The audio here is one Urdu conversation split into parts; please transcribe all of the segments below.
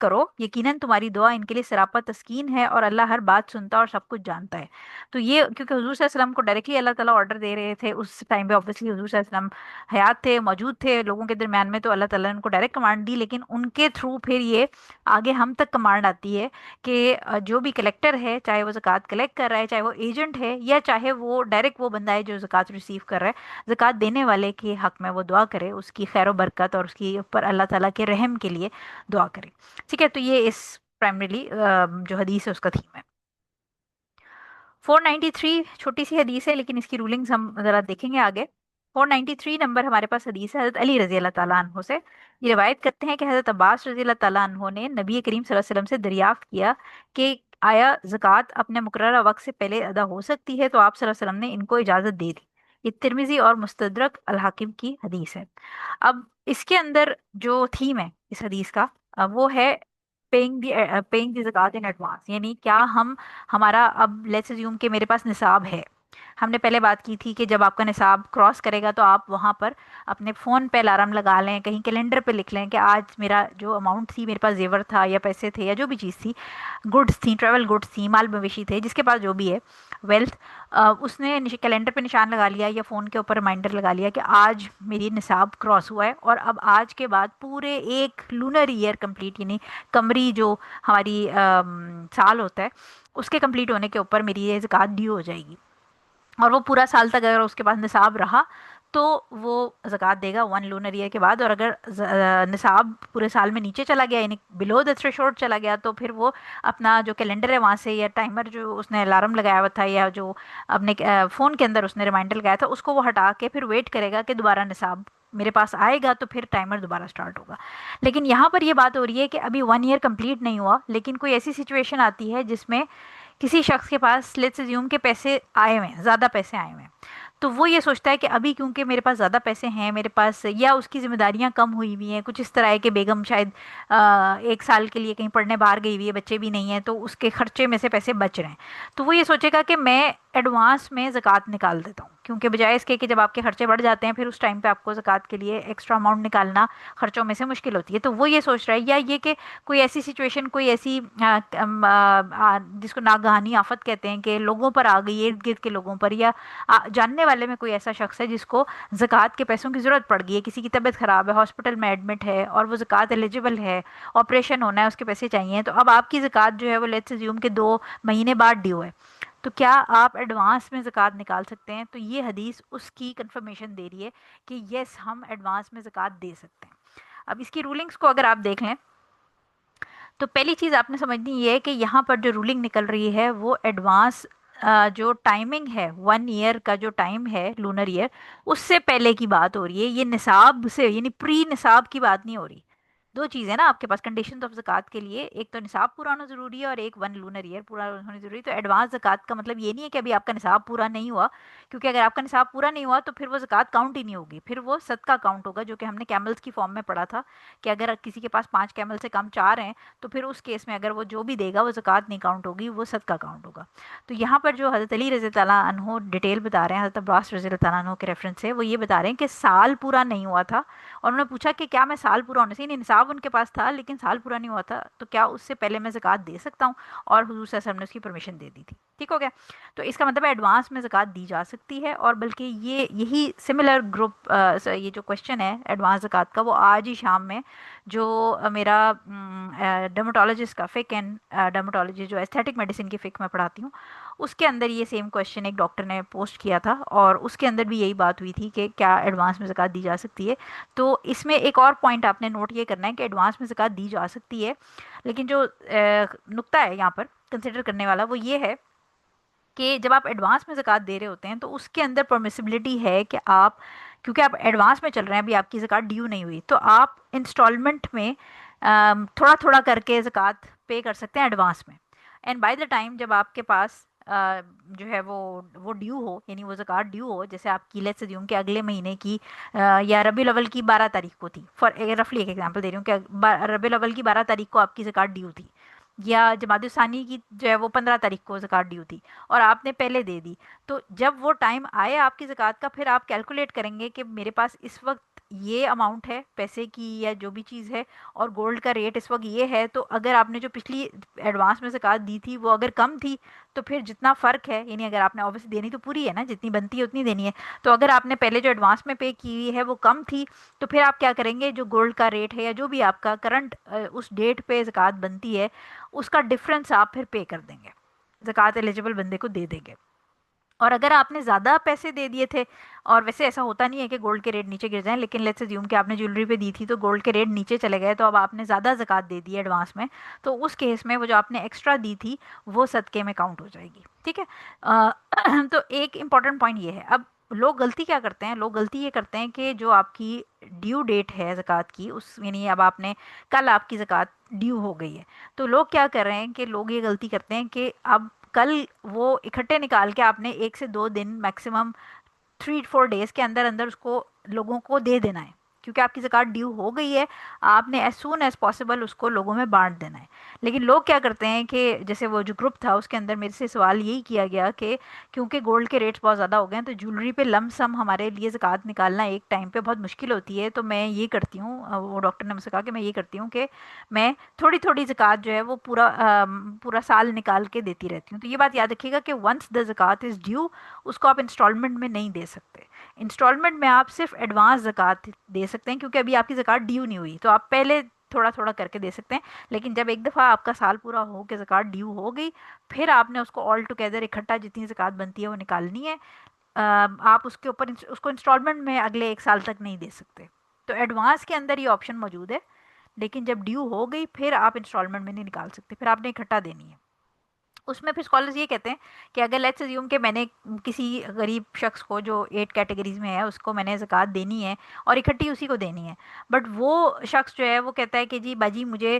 کرو، یقیناً تمہاری دعا ان کے لیے سراپا تسکین ہے، اور اللہ ہر بات سنتا اور سب کچھ جانتا ہے۔ تو یہ کیونکہ حضور صلی اللہ علیہ وسلم کو ڈائریکٹلی اللہ تعالیٰ آرڈر دے رہے تھے اس ٹائم پہ، obviously حضور صلی اللہ علیہ وسلم حیات تھے، موجود تھے لوگوں کے درمیان میں، تو اللہ تعالیٰ نے ان کو ڈائریکٹ کمانڈ دی، لیکن ان کے تھرو پھر یہ آگے ہم تک کمانڈ آتی ہے کہ جو بھی کلیکٹر ہے، چاہے وہ زکوٰۃ کلیکٹ کر رہا ہے، چاہے وہ ایجنٹ ہے، یا چاہے وہ ڈائریکٹ وہ بندہ ہے جو زکوٰۃ ریسیو کر رہا ہے، زکوٰۃ دینے والے کے حق میں وہ دعا کرے، اس کی خیر و برکت اور اس کی اوپر اللہ تعالیٰ کے رحم کے لیے دعا کرے۔ ٹھیک ہے، تو یہ اس پرائمریلی جو حدیث ہے اس کا تھیم ہے۔ 493 چھوٹی سی حدیث ہے، لیکن اس کی رولنگز ہم ذرا دیکھیں گے آگے۔ 493 نمبر ہمارے پاس حدیث ہے حضرت علی رضی اللہ تعالیٰ عنہ سے۔ یہ روایت کرتے ہیں کہ حضرت عباس رضی اللہ تعالیٰ عنہ نے نبی کریم صلی اللہ علیہ وسلم سے دریافت کیا کہ آیا زکوٰۃ اپنے مقررہ وقت سے پہلے ادا ہو سکتی ہے، تو آپ صلی اللہ علیہ وسلم نے ان کو اجازت دے دی۔ یہ ترمذی اور مستدرک الحاکم کی حدیث ہے۔ اب اس کے اندر جو تھیم ہے اس حدیث کا، وہ ہے پیئنگ دی زکوٰۃ ان ایڈوانس، یعنی کیا ہمارا اب لیٹس اسیوم کہ میرے پاس نصاب ہے، ہم نے پہلے بات کی تھی کہ جب آپ کا نصاب کراس کرے گا تو آپ وہاں پر اپنے فون پہ الارم لگا لیں، کہیں کیلنڈر پہ لکھ لیں کہ آج میرا جو اماؤنٹ تھی، میرے پاس زیور تھا یا پیسے تھے یا جو بھی چیز تھی، گڈس تھیں، ٹریول گڈس تھیں، مال مویشی تھے، جس کے پاس جو بھی ہے ویلتھ، اس نے کیلنڈر پہ نشان لگا لیا یا فون کے اوپر ریمائنڈر لگا لیا کہ آج میری نصاب کراس ہوا ہے، اور اب آج کے بعد پورے ایک لونر ایئر کمپلیٹ، یعنی قمری جو ہماری سال ہوتا ہے، اس کے کمپلیٹ ہونے کے اوپر میری یہ زکوٰۃ ڈیو ہو جائے گی، اور وہ پورا سال تک اگر اس کے پاس نصاب رہا تو وہ زکوٰۃ دے گا 1 لونر ایئر کے بعد، اور اگر نصاب پورے سال میں نیچے چلا گیا، یعنی بلو دا تھریشولڈ چلا گیا، تو پھر وہ اپنا جو کیلنڈر ہے وہاں سے، یا ٹائمر جو اس نے الارم لگایا ہوا تھا، یا جو اپنے فون کے اندر اس نے ریمائنڈر لگایا تھا، اس کو وہ ہٹا کے پھر ویٹ کرے گا کہ دوبارہ نصاب میرے پاس آئے گا، تو پھر ٹائمر دوبارہ سٹارٹ ہوگا۔ لیکن یہاں پر یہ بات ہو رہی ہے کہ ابھی 1 ایئر کمپلیٹ نہیں ہوا، لیکن کوئی ایسی سچویشن آتی ہے جس میں کسی شخص کے پاس لیٹس اسیوم کے پیسے آئے ہوئے ہیں، زیادہ پیسے آئے ہوئے ہیں، تو وہ یہ سوچتا ہے کہ ابھی کیونکہ میرے پاس زیادہ پیسے ہیں، میرے پاس یا اس کی ذمہ داریاں کم ہوئی ہوئی ہیں، کچھ اس طرح ہے کہ بیگم شاید 1 سال کے لیے کہیں پڑھنے باہر گئی ہوئی ہے، بچے بھی نہیں ہیں، تو اس کے خرچے میں سے پیسے بچ رہے ہیں، تو وہ یہ سوچے گا کہ میں ایڈوانس میں زکوٰۃ نکال دیتا ہوں، کیونکہ بجائے اس کے کہ جب آپ کے خرچے بڑھ جاتے ہیں پھر اس ٹائم پہ آپ کو زکوٰۃ کے لیے ایکسٹرا اماؤنٹ نکالنا خرچوں میں سے مشکل ہوتی ہے، تو وہ یہ سوچ رہا ہے، یا یہ کہ کوئی ایسی سچویشن، کوئی ایسی جس کو ناگہانی آفت کہتے ہیں کہ لوگوں پر آ گئی، ارد گرد کے لوگوں پر، یا جاننے والے میں کوئی ایسا شخص ہے جس کو زکوٰۃ کے پیسوں کی ضرورت پڑ گئی ہے، کسی کی طبیعت خراب ہے، ہاسپٹل میں ایڈمٹ ہے، اور وہ زکوٰۃ ایلیجیبل ہے، آپریشن ہونا ہے، اس کے پیسے چاہیے، تو اب آپ کی زکوٰۃ جو ہے وہ لیٹس اسیوم کے 2 مہینے بعد ڈیو ہے، تو کیا آپ ایڈوانس میں زکوٰۃ نکال سکتے ہیں؟ تو یہ حدیث اس کی کنفرمیشن دے رہی ہے کہ یس، ہم ایڈوانس میں زکوٰۃ دے سکتے ہیں۔ اب اس کی رولنگز کو اگر آپ دیکھ لیں تو پہلی چیز آپ نے سمجھنی یہ ہے کہ یہاں پر جو رولنگ نکل رہی ہے وہ ایڈوانس جو ٹائمنگ ہے 1 ایئر کا، جو ٹائم ہے لونر ایئر، اس سے پہلے کی بات ہو رہی ہے، یہ نصاب سے یعنی پری نصاب کی بات نہیں ہو رہی۔ دو چیزیں نا آپ کے پاس کنڈیشن آف زکوٰۃ کے لیے، ایک تو نصاب پورا ہونا ضروری ہے، اور ایک 1 لونر ایئر پورا ہونا ضروری ہے۔ تو ایڈوانس زکوٰۃ کا مطلب یہ نہیں ہے کہ ابھی آپ کا نصاب پورا نہیں ہوا، کیونکہ اگر آپ کا نصاب پورا نہیں ہوا تو پھر وہ زکوٰۃ کاؤنٹ ہی نہیں ہوگی، پھر وہ صدقہ کاؤنٹ ہوگا، جو کہ ہم نے کیملز کی فارم میں پڑھا تھا کہ اگر کسی کے پاس 5 کیمل سے کم 4 ہیں تو پھر اس کیس میں اگر وہ جو بھی دے گا وہ زکوٰۃ نہیں کاؤنٹ ہوگی، وہ صدقہ کاؤنٹ ہوگا۔ تو یہاں پر جو حضرت علی رضی اللہ عنہ ڈیٹیل بتا رہے ہیں حضرت عباس رضی اللہ تعالیٰ عنہ کے ریفرنس سے، وہ یہ بتا رہے ہیں کہ سال پورا نہیں ہوا تھا، اور انہوں نے پوچھا کہ کیا میں سال پورا ہونے سے، یعنی نصاب ان کے پاس تھا لیکن سال پورا نہیں ہوا تھا، تو کیا اس سے پہلے میں زکوٰۃ دے سکتا ہوں؟ اور حضور صلی اللہ علیہ وسلم نے اس کی پرمیشن دے دی تھی۔ ٹھیک ہو گیا؟ تو اس کا مطلب ہے ایڈوانس میں زکوٰۃ دی جا سکتی ہے، اور بلکہ یہی سملر گروپ، یہ جو کوشچن ہے ایڈوانس زکوٰۃ کا، وہ آج ہی شام میں جو میرا ڈرماٹولوجسٹ کا فک اینڈ ڈرماٹولوجی جو ایستھیٹک میڈیسن کی فک میں پڑھاتی ہوں، اس کے اندر یہ سیم کوشچن ایک ڈاکٹر نے پوسٹ کیا تھا، اور اس کے اندر بھی یہی بات ہوئی تھی کہ کیا ایڈوانس میں زکوٰۃ دی جا سکتی ہے۔ تو اس میں ایک اور پوائنٹ آپ نے نوٹ یہ کرنا ہے کہ ایڈوانس میں زکوٰۃ دی جا سکتی ہے، لیکن جو نقطہ ہے یہاں پر کنسیڈر کرنے والا وہ یہ ہے کہ جب آپ ایڈوانس میں زکوٰۃ دے رہے ہوتے ہیں تو اس کے اندر پرمیسیبلٹی ہے کہ آپ، کیونکہ آپ ایڈوانس میں چل رہے ہیں، ابھی آپ کی زکوٰۃ ڈیو نہیں ہوئی، تو آپ انسٹالمنٹ میں تھوڑا تھوڑا کر کے زکوٰۃ پے کر سکتے ہیں ایڈوانس میں، اینڈ بائی دا ٹائم جب آپ کے پاس جو ہے وہ ڈیو ہو، یعنی وہ زکوٰۃ ڈیو ہو، جیسے آپ کی لیٹس اسیوم کہ اگلے مہینے کی یا ربیع الاول کی 12 تاریخ کو تھی، فار رفلی ایک ایگزامپل دے رہی ہوں کہ ربیع الاول کی 12 تاریخ کو آپ کی زکوٰۃ ڈیو تھی، یا جمادی الثانی کی جو ہے وہ 15 تاریخ کو زکوٰۃ ڈیو تھی، اور آپ نے پہلے دے دی، تو جب وہ ٹائم آئے آپ کی زکوٰۃ کا، پھر آپ کیلکولیٹ کریں گے کہ میرے پاس اس وقت یہ اماؤنٹ ہے پیسے کی یا جو بھی چیز ہے، اور گولڈ کا ریٹ اس وقت یہ ہے، تو اگر آپ نے جو پچھلی ایڈوانس میں زکوٰۃ دی تھی وہ اگر کم تھی، تو پھر جتنا فرق ہے، یعنی اگر آپ نے آبویسلی دینی تو پوری ہے نا، جتنی بنتی ہے اتنی دینی ہے، تو اگر آپ نے پہلے جو ایڈوانس میں پے کی ہوئی ہے وہ کم تھی، تو پھر آپ کیا کریں گے، جو گولڈ کا ریٹ ہے یا جو بھی آپ کا کرنٹ اس ڈیٹ پہ زکوٰۃ بنتی ہے، اس کا ڈفرنس آپ پھر پے کر دیں گے، زکوٰۃ ایلیجیبل بندے کو دے دیں گے۔ اور اگر آپ نے زیادہ پیسے دے دیے تھے، اور ویسے ایسا ہوتا نہیں ہے کہ گولڈ کے ریٹ نیچے گر جائیں، لیکن لیٹس اسیوم کہ آپ نے جیولری پہ دی تھی تو گولڈ کے ریٹ نیچے چلے گئے، تو اب آپ نے زیادہ زکوٰۃ دے دی ایڈوانس میں، تو اس کیس میں وہ جو آپ نے ایکسٹرا دی تھی وہ صدقے میں کاؤنٹ ہو جائے گی، ٹھیک ہے۔ تو ایک امپورٹنٹ پوائنٹ یہ ہے، اب لوگ غلطی کیا کرتے ہیں، لوگ غلطی یہ کرتے ہیں کہ جو آپ کی ڈیو ڈیٹ ہے زکوٰۃ کی، اس یعنی اب آپ نے کل آپ کی زکوٰۃ ڈیو ہو گئی ہے، تو لوگ کیا کر رہے ہیں کہ لوگ یہ غلطی کرتے ہیں کہ اب کل وہ اکٹھے نکال کے آپ نے 1 سے 2 دن میکسیمم 3 4 ڈیز کے اندر اندر اس کو لوگوں کو دے دینا ہے، کیونکہ آپ کی زکوٰۃ ڈیو ہو گئی ہے، آپ نے ایز سون ایز پاسبل اس کو لوگوں میں بانٹ دینا ہے۔ لیکن لوگ کیا کرتے ہیں کہ جیسے وہ جو گروپ تھا اس کے اندر میرے سے سوال یہی کیا گیا کہ کیونکہ گولڈ کے ریٹس بہت زیادہ ہو گئے ہیں تو جیولری پہ لم سم ہمارے لیے زکوٰۃ نکالنا ایک ٹائم پہ بہت مشکل ہوتی ہے، تو میں یہ کرتی ہوں، وہ ڈاکٹر نے مجھ سے کہا کہ میں یہ کرتی ہوں کہ میں تھوڑی تھوڑی زکوٰۃ جو ہے وہ پورا سال نکال کے دیتی رہتی ہوں۔ تو یہ بات یاد رکھیے گا کہ once the zakat is due, اس کو آپ انسٹالمنٹ میں نہیں دے سکتے، انسٹالمنٹ میں آپ صرف ایڈوانس زکوٰۃ دے سکتے ہیں، کیونکہ ابھی آپ کی زکوٰۃ ڈیو نہیں ہوئی، تو آپ پہلے تھوڑا تھوڑا کر کے دے سکتے ہیں، لیکن جب ایک دفعہ آپ کا سال پورا ہو کے زکوٰۃ ڈیو ہو گئی، پھر آپ نے اس کو آل ٹوگیدر اکٹھا جتنی زکوٰۃ بنتی ہے وہ نکالنی ہے۔ آپ اس کے اوپر اس کو انسٹالمنٹ میں اگلے 1 سال تک نہیں دے سکتے، تو ایڈوانس کے اندر یہ آپشن موجود ہے، لیکن جب ڈیو ہو گئی پھر آپ انسٹالمنٹ میں نہیں نکال سکتے، پھر آپ نے اکٹھا دینی ہے۔ اس میں پھر اسکالرز یہ کہتے ہیں کہ اگر لیٹس اسیوم کہ میں نے کسی غریب شخص کو جو 8 کیٹیگریز میں ہے اس کو میں نے زکوٰۃ دینی ہے اور اکٹھی اسی کو دینی ہے، بٹ وہ شخص جو ہے وہ کہتا ہے کہ جی باجی مجھے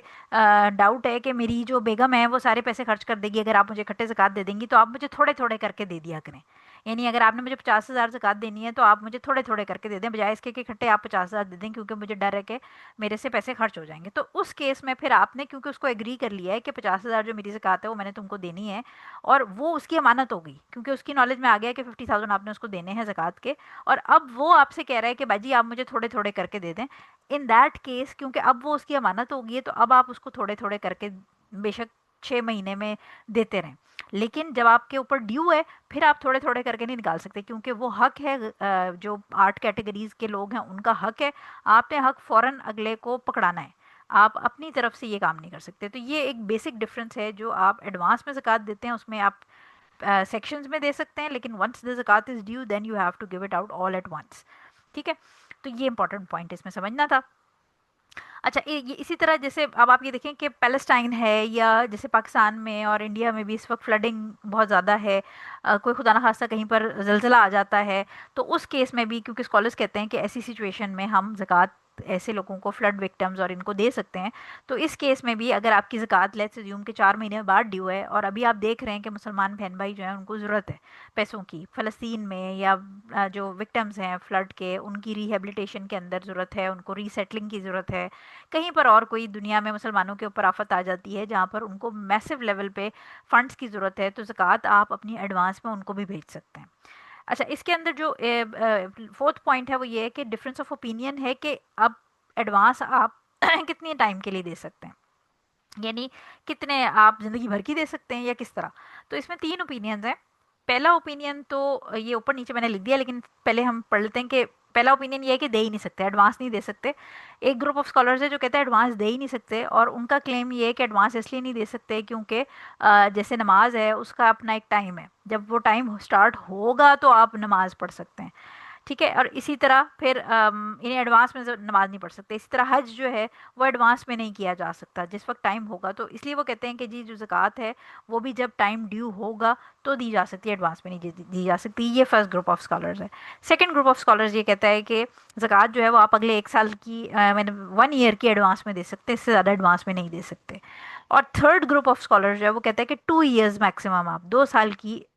ڈاؤٹ ہے کہ میری جو بیگم ہے وہ سارے پیسے خرچ کر دے گی، اگر آپ مجھے اکٹھے زکوٰۃ دے دیں گی تو آپ مجھے تھوڑے تھوڑے کر کے دے دیا کریں، یعنی اگر آپ نے مجھے 50,000 زکوٰۃ دینی ہے تو آپ مجھے تھوڑے تھوڑے کر کے دے دیں، بجائے اس کے کہ اکٹھے آپ 50,000 دے دیں، کیونکہ مجھے ڈر ہے کہ میرے سے پیسے خرچ ہو جائیں گے۔ تو اس کیس میں پھر آپ نے کیونکہ اس کو ایگری کر لیا ہے کہ 50,000 جو میری زکوٰۃ ہے وہ میں نے تم کو دینی ہے، اور وہ اس کی امانت ہو گئی کیونکہ اس کی نالج میں آ گیا کہ 50,000 آپ نے اس کو دینے ہیں زکوٰۃ کے، اور اب وہ آپ سے کہہ رہا ہے کہ باجی آپ مجھے تھوڑے تھوڑے کر کے دے دیں، ان دیٹ کیس کیونکہ اب وہ اس کی امانت ہو گئی ہے تو اب آپ اس کو تھوڑے تھوڑے کر کے بے شک 6 مہینے میں دیتے رہیں، لیکن جب آپ کے اوپر ڈیو ہے پھر آپ تھوڑے تھوڑے کر کے نہیں نکال سکتے، کیونکہ وہ حق ہے، جو 8 کیٹیگریز کے لوگ ہیں ان کا حق ہے، آپ نے حق فوراً اگلے کو پکڑانا ہے، آپ اپنی طرف سے یہ کام نہیں کر سکتے۔ تو یہ ایک بیسک ڈفرنس ہے، جو آپ ایڈوانس میں زکوٰۃ دیتے ہیں اس میں آپ سیکشنز میں دے سکتے ہیں، لیکن once the zakat is due then you have to give it out all at once, ٹھیک ہے۔ تو یہ امپورٹنٹ پوائنٹ اس میں سمجھنا تھا۔ اچھا یہ اسی طرح جیسے اب آپ یہ دیکھیں کہ پیلسٹائن ہے یا جیسے پاکستان میں اور انڈیا میں بھی اس وقت فلڈنگ بہت زیادہ ہے، کوئی خدا نخواستہ کہیں پر زلزلہ آ جاتا ہے، تو اس کیس میں بھی کیونکہ اسکالرس کہتے ہیں کہ ایسی سچویشن میں ہم زکوٰۃ ایسے لوگوں کو فلڈ وکٹمز اور ان کو دے سکتے ہیں، تو اس کیس میں بھی اگر آپ کی زکوٰۃ لیٹس اسیوم کہ 4 مہینے بعد ڈیو ہے اور ابھی آپ دیکھ رہے ہیں کہ مسلمان بہن بھائی جو ہیں ان کو ضرورت ہے پیسوں کی، فلسطین میں یا جو وکٹمز ہیں فلڈ کے ان کی ریہیبلیٹیشن کے اندر ضرورت ہے، ان کو ری سیٹلنگ کی ضرورت ہے، کہیں پر اور کوئی دنیا میں مسلمانوں کے اوپر آفت آ جاتی ہے جہاں پر ان کو میسو لیول پہ فنڈز کی ضرورت ہے، تو زکوٰۃ آپ اپنی ایڈوانس میں ان کو بھی بھیج سکتے ہیں۔ اچھا اس کے اندر جو فورتھ پوائنٹ ہے وہ یہ ہے کہ ڈفرینس آف اوپینین ہے کہ اب ایڈوانس آپ کتنے ٹائم کے لیے دے سکتے ہیں، یعنی کتنے آپ زندگی بھر کی دے سکتے ہیں یا کس طرح۔ تو اس میں 3 اوپینینز ہیں۔ پہلا اوپینین تو یہ اوپر نیچے میں نے لکھ دیا، لیکن پہلے ہم پڑھ لیتے ہیں کہ پہلا اوپینین یہ ہے کہ دے ہی نہیں سکتے، ایڈوانس نہیں دے سکتے۔ ایک گروپ آف اسکالرز ہے جو کہتے ہیں ایڈوانس دے ہی نہیں سکتے، اور ان کا کلیم یہ ہے کہ ایڈوانس اس لیے نہیں دے سکتے کیونکہ جیسے نماز ہے اس کا اپنا ایک ٹائم ہے، جب وہ ٹائم سٹارٹ ہوگا تو آپ نماز پڑھ سکتے ہیں، ٹھیک ہے، اور اسی طرح پھر انہیں ایڈوانس میں نماز نہیں پڑھ سکتے، اسی طرح حج جو ہے وہ ایڈوانس میں نہیں کیا جا سکتا، جس وقت ٹائم ہوگا، تو اس لیے وہ کہتے ہیں کہ جی جو زکوٰۃ ہے وہ بھی جب ٹائم ڈیو ہوگا تو دی جا سکتی ہے، ایڈوانس میں نہیں دی جا سکتی۔ یہ فرسٹ گروپ آف اسکالرز ہے۔ سیکنڈ گروپ آف اسکالرز یہ کہتا ہے کہ زکوٰۃ جو ہے وہ آپ اگلے 1 سال کی 1 ایئر کی ایڈوانس میں دے سکتے، اس سے زیادہ ایڈوانس میں نہیں دے سکتے۔ اور تھرڈ گروپ آف اسکالر جو ہے وہ کہتا ہے کہ 2 ایئرز میکسیمم آپ 2 سال کی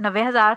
90,000,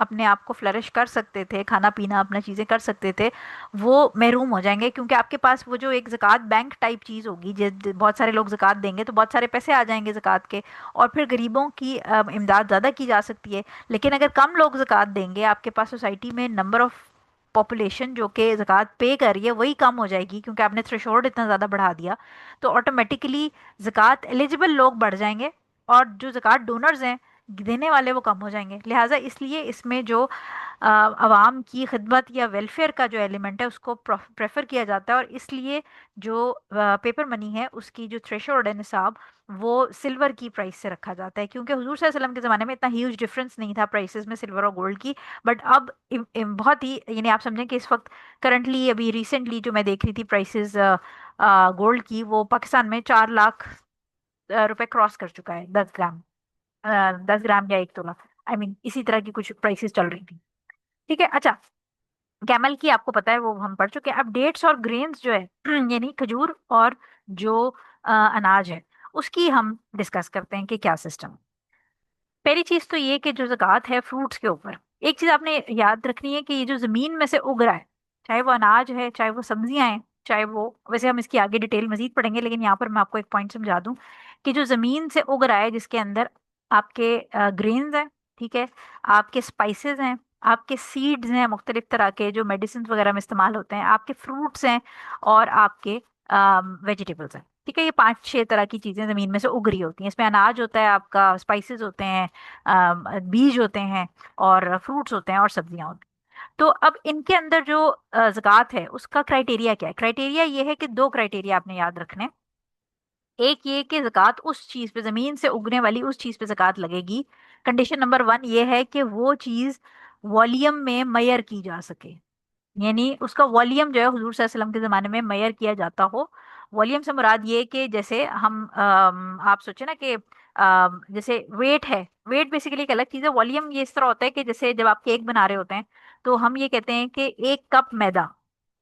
اپنے آپ کو فلرش کر سکتے تھے، کھانا پینا اپنا چیزیں کر سکتے تھے، وہ محروم ہو جائیں گے، کیونکہ آپ کے پاس وہ جو ایک زکوٰۃ بینک ٹائپ چیز ہوگی، بہت سارے لوگ زکوٰۃ دیں گے تو بہت سارے پیسے آ جائیں گے زکوٰۃ کے، اور پھر غریبوں کی امداد زیادہ کی جا سکتی ہے۔ لیکن اگر کم لوگ زکوٰۃ دیں گے، آپ کے پاس سوسائٹی میں نمبر آف پاپولیشن جو کہ زکوٰۃ پے کر رہی ہے وہی کم ہو جائے گی، کیونکہ آپ نے تھریشولڈ اتنا زیادہ بڑھا دیا، تو آٹومیٹیکلی زکوٰۃ ایلیجبل لوگ بڑھ جائیں گے، اور جو زکوٰۃ ڈونرز ہیں، دینے والے، وہ کم ہو جائیں گے۔ لہٰذا اس لیے اس میں جو عوام کی خدمت یا ویلفیئر کا جو ایلیمنٹ ہے اس کو پریفر کیا جاتا ہے، اور اس لیے جو پیپر منی ہے اس کی جو تھریشولڈ ہے، نصاب، وہ سلور کی پرائس سے رکھا جاتا ہے، کیونکہ حضور صلی اللہ علیہ وسلم کے زمانے میں اتنا ہیوج ڈفرنس نہیں تھا پرائسز میں سلور اور گولڈ کی، بٹ اب بہت ہی، یعنی آپ سمجھیں کہ اس وقت کرنٹلی ابھی ریسنٹلی جو میں دیکھ رہی تھی پرائسز گولڈ کی، وہ پاکستان میں 4 لاکھ روپے کراس کر چکا ہے 10 گرام، 10 گرام یا 1 تولہ، آئی مین اسی طرح کی کچھ پرائسز چل رہی تھی۔ ٹھیک ہے، اچھا، کیمل کی آپ کو پتا ہے وہ ہم پڑھ چکے ہیں۔ اب ڈیٹس اور گرینز جو ہے یعنی کھجور اور جو اناج ہے، اس کی ہم ڈسکس کرتے ہیں کہ کیا سسٹم۔ پہلی چیز تو یہ کہ جو زکوٰۃ ہے فروٹس کے اوپر، ایک چیز آپ نے یاد رکھنی ہے کہ یہ جو زمین میں سے اگ رہا ہے، چاہے وہ اناج ہے، چاہے وہ سبزیاں ہیں، چاہے وہ، ویسے ہم اس کی آگے ڈیٹیل مزید پڑھیں گے، لیکن یہاں پر میں آپ کو ایک پوائنٹ سمجھا دوں کہ جو زمین سے اگ رہا ہے، جس کے اندر آپ کے گرینز ہیں، ٹھیک ہے، آپ کے اسپائسز ہیں، آپ کے سیڈز ہیں مختلف طرح کے جو میڈیسنز وغیرہ میں استعمال ہوتے ہیں، آپ کے فروٹس ہیں، اور آپ کے ویجیٹیبلس ہیں، ٹھیک ہے، یہ 5-6 طرح کی چیزیں زمین میں سے اگ رہی ہوتی ہیں۔ اس میں اناج ہوتا ہے، آپ کا اسپائسز ہوتے ہیں، بیج ہوتے ہیں، اور فروٹس ہوتے ہیں، اور سبزیاں ہوتی ہیں۔ تو اب ان کے اندر جو زکوٰۃ ہے اس کا کرائٹیریا کیا ہے؟ کرائٹیریا یہ ہے کہ 2 کرائٹیریا آپ نے یاد رکھنے ہیں۔ ایک یہ کہ زکوٰۃ اس چیز پہ، زمین سے اگنے والی اس چیز پہ زکوٰۃ لگے گی۔ کنڈیشن نمبر 1 یہ ہے کہ وہ چیز والیم میں میئر کی جا سکے، یعنی اس کا والیم جو ہے حضور صلی اللہ علیہ وسلم کے زمانے میں میئر کیا جاتا ہو۔ والیم سے مراد یہ کہ جیسے ہم آپ سوچیں نا کہ جیسے ویٹ ہے، ویٹ بیسیکلی ایک الگ چیز ہے، والیم یہ اس طرح ہوتا ہے کہ جیسے جب آپ کیک بنا رہے ہوتے ہیں تو ہم یہ کہتے ہیں کہ 1 کپ میدا،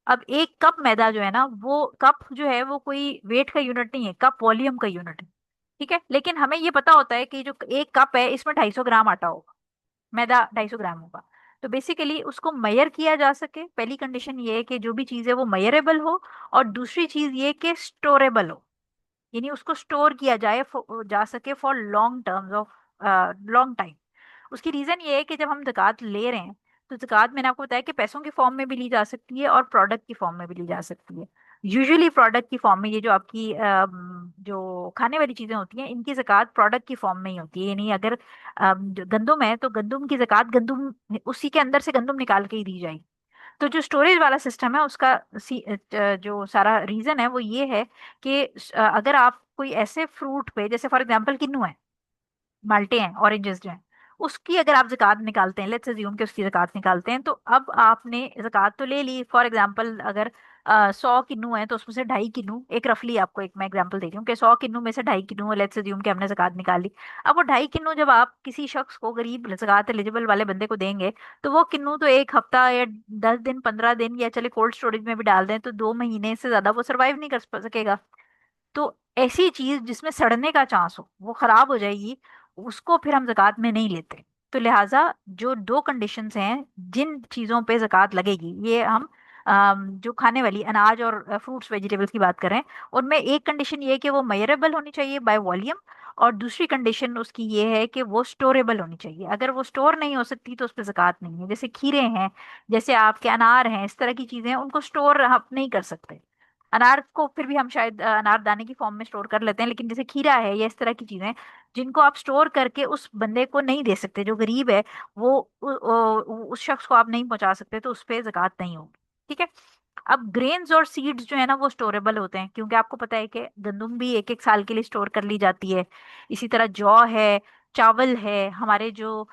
اب 1 کپ میدا جو ہے نا، وہ کپ جو ہے وہ کوئی ویٹ کا یونٹ نہیں ہے، کپ والیم کا یونٹ ہے، ٹھیک ہے، لیکن ہمیں یہ پتا ہوتا ہے کہ جو 1 کپ ہے اس میں 250 گرام آٹا ہوگا، میدا 250 گرام ہوگا۔ تو بیسیکلی اس کو میئر کیا جا سکے، پہلی کنڈیشن یہ ہے کہ جو بھی چیز ہے وہ میئربل ہو، اور دوسری چیز یہ کہ اسٹوریبل ہو، یعنی اس کو اسٹور کیا جائے جا سکے for long terms of long time. اس کی ریزن یہ ہے کہ جب ہم زکوٰۃ لے رہے ہیں تو زکوٰۃ میں نے آپ کو بتایا کہ پیسوں کی فارم میں بھی لی جا سکتی ہے اور پروڈکٹ کی فارم میں بھی لی جا سکتی ہے۔ یوزلی پروڈکٹ کی فارم میں، یہ جو آپ کی جو کھانے والی چیزیں ہوتی ہیں ان کی زکوٰۃ پروڈکٹ کی فارم میں ہی ہوتی ہے، یعنی اگر جو گندم ہے تو گندم کی زکوٰۃ گندم، اسی کے اندر سے گندم نکال کے ہی دی جائے گی۔ تو جو اسٹوریج والا سسٹم ہے اس کا جو سارا ریزن ہے وہ یہ ہے کہ اگر آپ کوئی ایسے فروٹ پہ، جیسے فار ایگزامپل کنو ہے، مالٹے ہیں، اورنجز جو ہیں، اس کی اگر آپ زکوٰۃ نکالتے ہیں، لیٹس اسیوم کہ اس کی زکوٰۃ نکالتے ہیں، تو اب آپ نے زکوٰۃ تو لے لی، فار ایگزامپل اگر 100 کنو ہے تو اس میں سے 2.5 کنو، ایک رفلی آپ کو ایک میں ایگزامپل دے رہی ہوں کہ 100 کنو میں سے 2.5 کنو، لیٹس اسیوم کہ ہم نے زکوٰۃ نکال لی۔ اب وہ 2.5 کنو جب آپ کسی شخص کو، غریب زکوٰۃ ایلیجبل والے بندے کو دیں گے، تو وہ کنو تو 1 ہفتہ یا 10 دن، 15 دن، یا چلے کولڈ اسٹوریج میں بھی ڈال دیں تو 2 مہینے سے زیادہ وہ سروائیو نہیں کر سکے گا۔ تو ایسی چیز جس میں سڑنے کا چانس ہو، وہ خراب ہو جائے گی، اس کو پھر ہم زکوٰۃ میں نہیں لیتے۔ تو لہٰذا جو 2 کنڈیشنز ہیں جن چیزوں پہ زکوٰۃ لگے گی، یہ ہم جو کھانے والی اناج اور فروٹس ویجیٹیبلس کی بات کر رہے ہیں، ان میں ایک کنڈیشن یہ ہے کہ وہ میئربل ہونی چاہیے بائی والیم، اور دوسری کنڈیشن اس کی یہ ہے کہ وہ اسٹوریبل ہونی چاہیے۔ اگر وہ اسٹور نہیں ہو سکتی تو اس پہ زکوٰۃ نہیں ہے۔ جیسے کھیرے ہیں، جیسے آپ کے انار ہیں، اس طرح کی چیزیں ہیں، ان کو اسٹور آپ نہیں کر سکتے۔ انار کو پھر بھی ہم شاید انار دانے کی فارم میں اسٹور کر لیتے ہیں، لیکن جیسے کھیرا ہے یا اس طرح کی چیزیں جن کو آپ اسٹور کر کے اس بندے کو نہیں دے سکتے جو غریب ہے، وہ اس شخص کو آپ نہیں پہنچا سکتے، تو اس پہ زکوٰۃ نہیں ہوگی، ٹھیک ہے۔ اب گرینز اور سیڈز جو ہے نا وہ اسٹوریبل ہوتے ہیں، کیونکہ آپ کو پتا ہے کہ گندم بھی 1-1 سال کے لیے اسٹور کر لی جاتی ہے، اسی طرح جو ہے، چاول ہے، ہمارے جو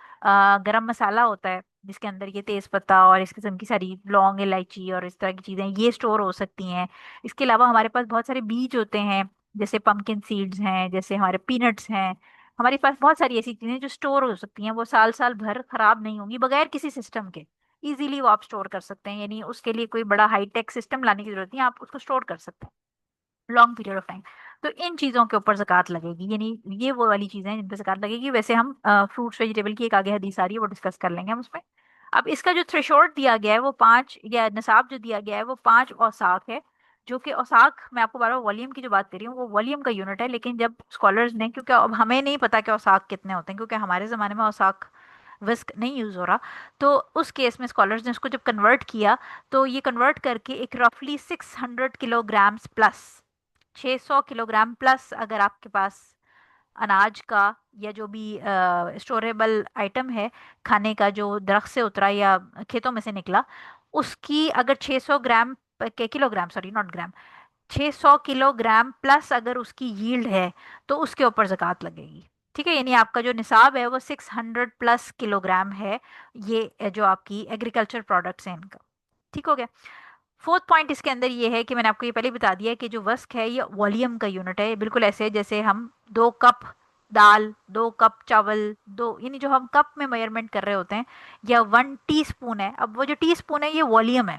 گرم مسالہ ہوتا ہے جس کے اندر یہ تیز پتہ اور اس قسم کی ساری لونگ، الائچی اور اس طرح کی چیزیں یہ اسٹور ہو سکتی ہیں۔ اس کے علاوہ ہمارے پاس بہت سارے بیج ہوتے ہیں، جیسے پمکن سیڈز ہیں، جیسے ہمارے پینٹس ہیں، ہمارے پاس بہت ساری ایسی چیزیں جو اسٹور ہو سکتی ہیں، وہ سال سال بھر خراب نہیں ہوں گی بغیر کسی سسٹم کے، ایزیلی وہ آپ اسٹور کر سکتے ہیں، یعنی اس کے لیے کوئی بڑا ہائی ٹیک سسٹم لانے کی ضرورت نہیں، آپ اس کو اسٹور کر سکتے ہیں۔ Long period of time. تو ان چیزوں کے اوپر زکوٰۃ لگے گی، یعنی یہ وہ والی چیزیں ہیں جن پہ زکوٰۃ لگے گی. ویسے ہم فروٹس ویجیٹیبل کی ایک آگے حدیث آ رہی ہے، وہ ڈسکس کر لیں گے ہم اس میں. اب اس کا جو تھریشولڈ دیا گیا ہے وہ 5، یا نصاب جو دیا گیا ہے وہ 5 اوساق ہے. جو کہ اوساق، میں آپ کو بار بار والیوم کی جو بات کر رہی ہوں وہ والیوم کا یونٹ ہے، لیکن جب اسکالرز نے، کیونکہ اب ہمیں نہیں پتا کہ اوساق کتنے ہوتے ہیں، کیونکہ ہمارے زمانے میں اوساق وسک نہیں یوز ہو رہا، تو اس کیس میں اسکالرز نے اس کو جب کنورٹ کیا تو یہ کنورٹ کر کے ایک رفلی 600 کلو grams plus, 600 kilo gram plus اگر آپ کے پاس اناج کا یا جو بھی اسٹوریبل آئٹم ہے کھانے کا جو درخت سے اترا یا کھیتوں میں سے نکلا، اس کی اگر 600 gram, kilo gram sorry not gram, 600 kilo gram plus اگر اس کی ییلڈ ہے تو اس کے اوپر زکوٰۃ لگے گی. ٹھیک ہے، یعنی آپ کا جو نصاب ہے وہ 600 پلس کلو گرام ہے. یہ جو آپ کی ایگریکلچر پروڈکٹس ہیں ان کا. ٹھیک ہو گیا. فورتھ پوائنٹ اس کے اندر یہ ہے کہ میں نے آپ کو یہ پہلے بتا دیا کہ جو وسک ہے یہ والیوم کا یونٹ ہے. بالکل ایسے جیسے ہم 2 کپ دال، 2 کپ چاول، یعنی جو ہم کپ میں میئرمنٹ کر رہے ہوتے ہیں، یا 1 ٹی اسپون ہے. اب وہ جو ٹی اسپون ہے یہ والیوم ہے.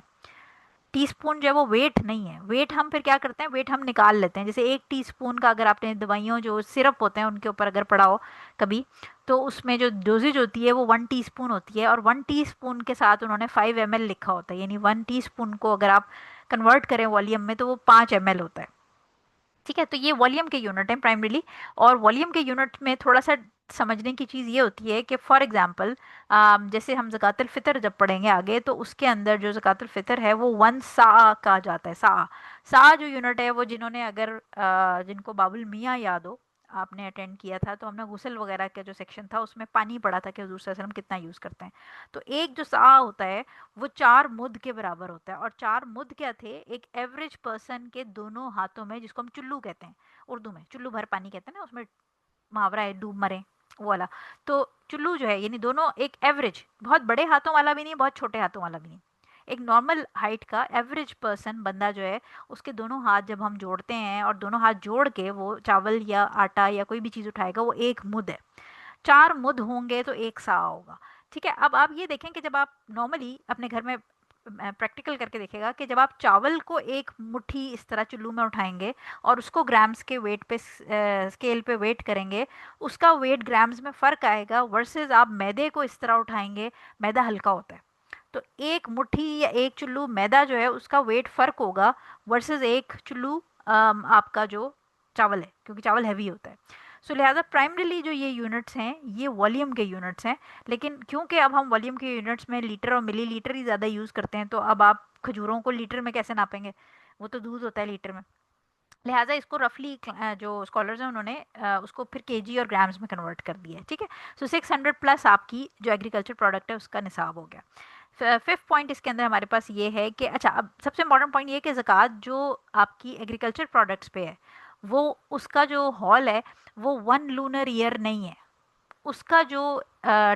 ٹی اسپون جو ہے وہ ویٹ نہیں ہے. ویٹ ہم پھر کیا کرتے ہیں، ویٹ ہم نکال لیتے ہیں. جیسے 1 ٹی اسپون کا اگر آپ نے دوائیوں جو سرپ ہوتے ہیں ان کے اوپر اگر پڑا ہو کبھی، تو اس میں جو ڈوزیج ہوتی ہے وہ 1 ٹی اسپون ہوتی ہے، اور 1 ٹی اسپون کے ساتھ انہوں نے 5 ml لکھا ہوتا ہے. یعنی 1 ٹی اسپون کو اگر آپ کنورٹ کریں والیوم میں تو وہ 5 ml ہوتا ہے. ٹھیک ہے، تو یہ والیوم کے یونٹ ہیں پرائمریلی. اور والیوم کے یونٹ میں تھوڑا سا سمجھنے کی چیز یہ ہوتی ہے کہ فار ایگزامپل جیسے ہم زکوٰۃ الفطر جب پڑھیں گے آگے، تو اس کے اندر جو زکوٰۃ الفطر ہے وہ 1 سا کہا جاتا ہے. سا جو یونٹ ہے وہ جنہوں نے اگر جن کو باب المیاں یاد ہو، آپ نے اٹینڈ کیا تھا، تو ہم نے غسل وغیرہ کا جو سیکشن تھا اس میں پانی پڑھا تھا کہ حضور صلی اللہ علیہ وسلم کتنا یوز کرتے ہیں. تو ایک جو سا ہوتا ہے وہ 4 مد کے برابر ہوتا ہے. اور 4 مد کیا تھے، ایک ایوریج پرسن کے دونوں ہاتھوں میں، جس کو ہم چلو کہتے ہیں اردو میں، چلو بھر پانی کہتے ہیں نا، اس میں محاورہ ہے ڈوب مرے وہ والا. تو چلو جو ہے یعنی دونوں ایک ایوریج، بہت بڑے ہاتھوں والا بھی نہیں، بہت چھوٹے ہاتھوں والا بھی نہیں، ایک نارمل ہائٹ کا ایوریج پرسن بندہ جو ہے، اس کے دونوں ہاتھ جب ہم جوڑتے ہیں اور دونوں ہاتھ جوڑ کے وہ چاول یا آٹا یا کوئی بھی چیز اٹھائے گا، وہ 1 مد ہے. 4 مد ہوں گے تو 1 سا ہوگا. ٹھیک ہے. اب آپ یہ دیکھیں کہ جب آپ نارملی اپنے گھر میں پریکٹیکل کر کے دیکھے گا کہ جب آپ چاول کو ایک مٹھی اس طرح چلو میں اٹھائیں گے اور اس کو گرامز کے ویٹ پہ اسکیل پہ ویٹ کریں گے، اس کا ویٹ گرامز میں فرق آئے گا ورسز آپ میدے کو اس طرح اٹھائیں گے. میدہ ہلکا ہوتا ہے، تو ایک مٹھی یا ایک چلو میدہ جو ہے اس کا ویٹ فرق ہوگا ورسز ایک چلو آپ کا جو چاول ہے، کیونکہ چاول ہیوی ہوتا ہے. سو لہٰذا پرائمریلی جو یہ یونٹس ہیں یہ والیوم کے یونٹس ہیں. لیکن کیونکہ اب ہم والیوم کے یونٹس میں لیٹر اور ملی لیٹر ہی زیادہ یوز کرتے ہیں، تو اب آپ کھجوروں کو لیٹر میں کیسے ناپیں گے، وہ تو دودھ ہوتا ہے لیٹر میں. لہٰذا اس کو رفلی جو اسکالرز ہیں انہوں نے اس کو پھر کے جی اور گرامز میں کنورٹ کر دیا ہے. ٹھیک ہے. سو 600 پلس آپ کی جو ایگریکلچر پروڈکٹ ہے اس کا نصاب ہو گیا. ففتھ پوائنٹ اس کے اندر ہمارے پاس یہ ہے کہ اچھا، اب سب سے امپورٹنٹ پوائنٹ یہ کہ زکوٰۃ جو آپ کی ایگریکلچر پروڈکٹس پہ ہے، وہ اس کا جو ہال ہے وہ 1 لونر ایئر نہیں ہے. اس کا جو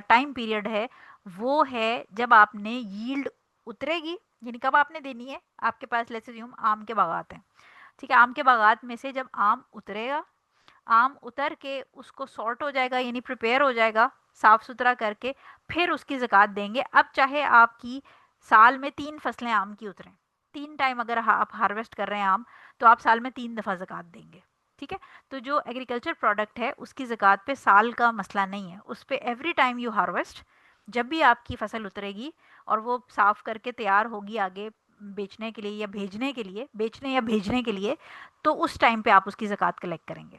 ٹائم پیریڈ ہے وہ ہے جب آپ نے ییلڈ اترے گی، یعنی کب آپ نے دینی ہے. آپ کے پاس لیٹس اسیوم آم کے باغات ہیں. ٹھیک ہے. آم کے باغات میں سے جب آم اترے گا، آم اتر کے اس کو سارٹ ہو جائے گا، یعنی پریپیئر ہو جائے گا صاف ستھرا کر کے، پھر اس کی زکوٰۃ دیں گے. اب چاہے آپ کی سال میں 3 فصلیں آم کی اتریں، 3 ٹائم اگر آپ ہارویسٹ کر رہے ہیں آم، تو آپ سال میں 3 دفعہ زکوٰۃ دیں گے. ٹھیک ہے. تو جو ایگریکلچر پروڈکٹ ہے اس کی زکوٰۃ پہ سال کا مسئلہ نہیں ہے. اس پہ ایوری ٹائم یو ہارویسٹ، جب بھی آپ کی فصل اترے گی اور وہ صاف کر کے تیار ہوگی آگے بیچنے کے لیے یا بھیجنے کے لیے، بیچنے یا بھیجنے کے لیے، تو اس ٹائم پہ آپ اس کی زکوٰۃ کلیکٹ کریں گے.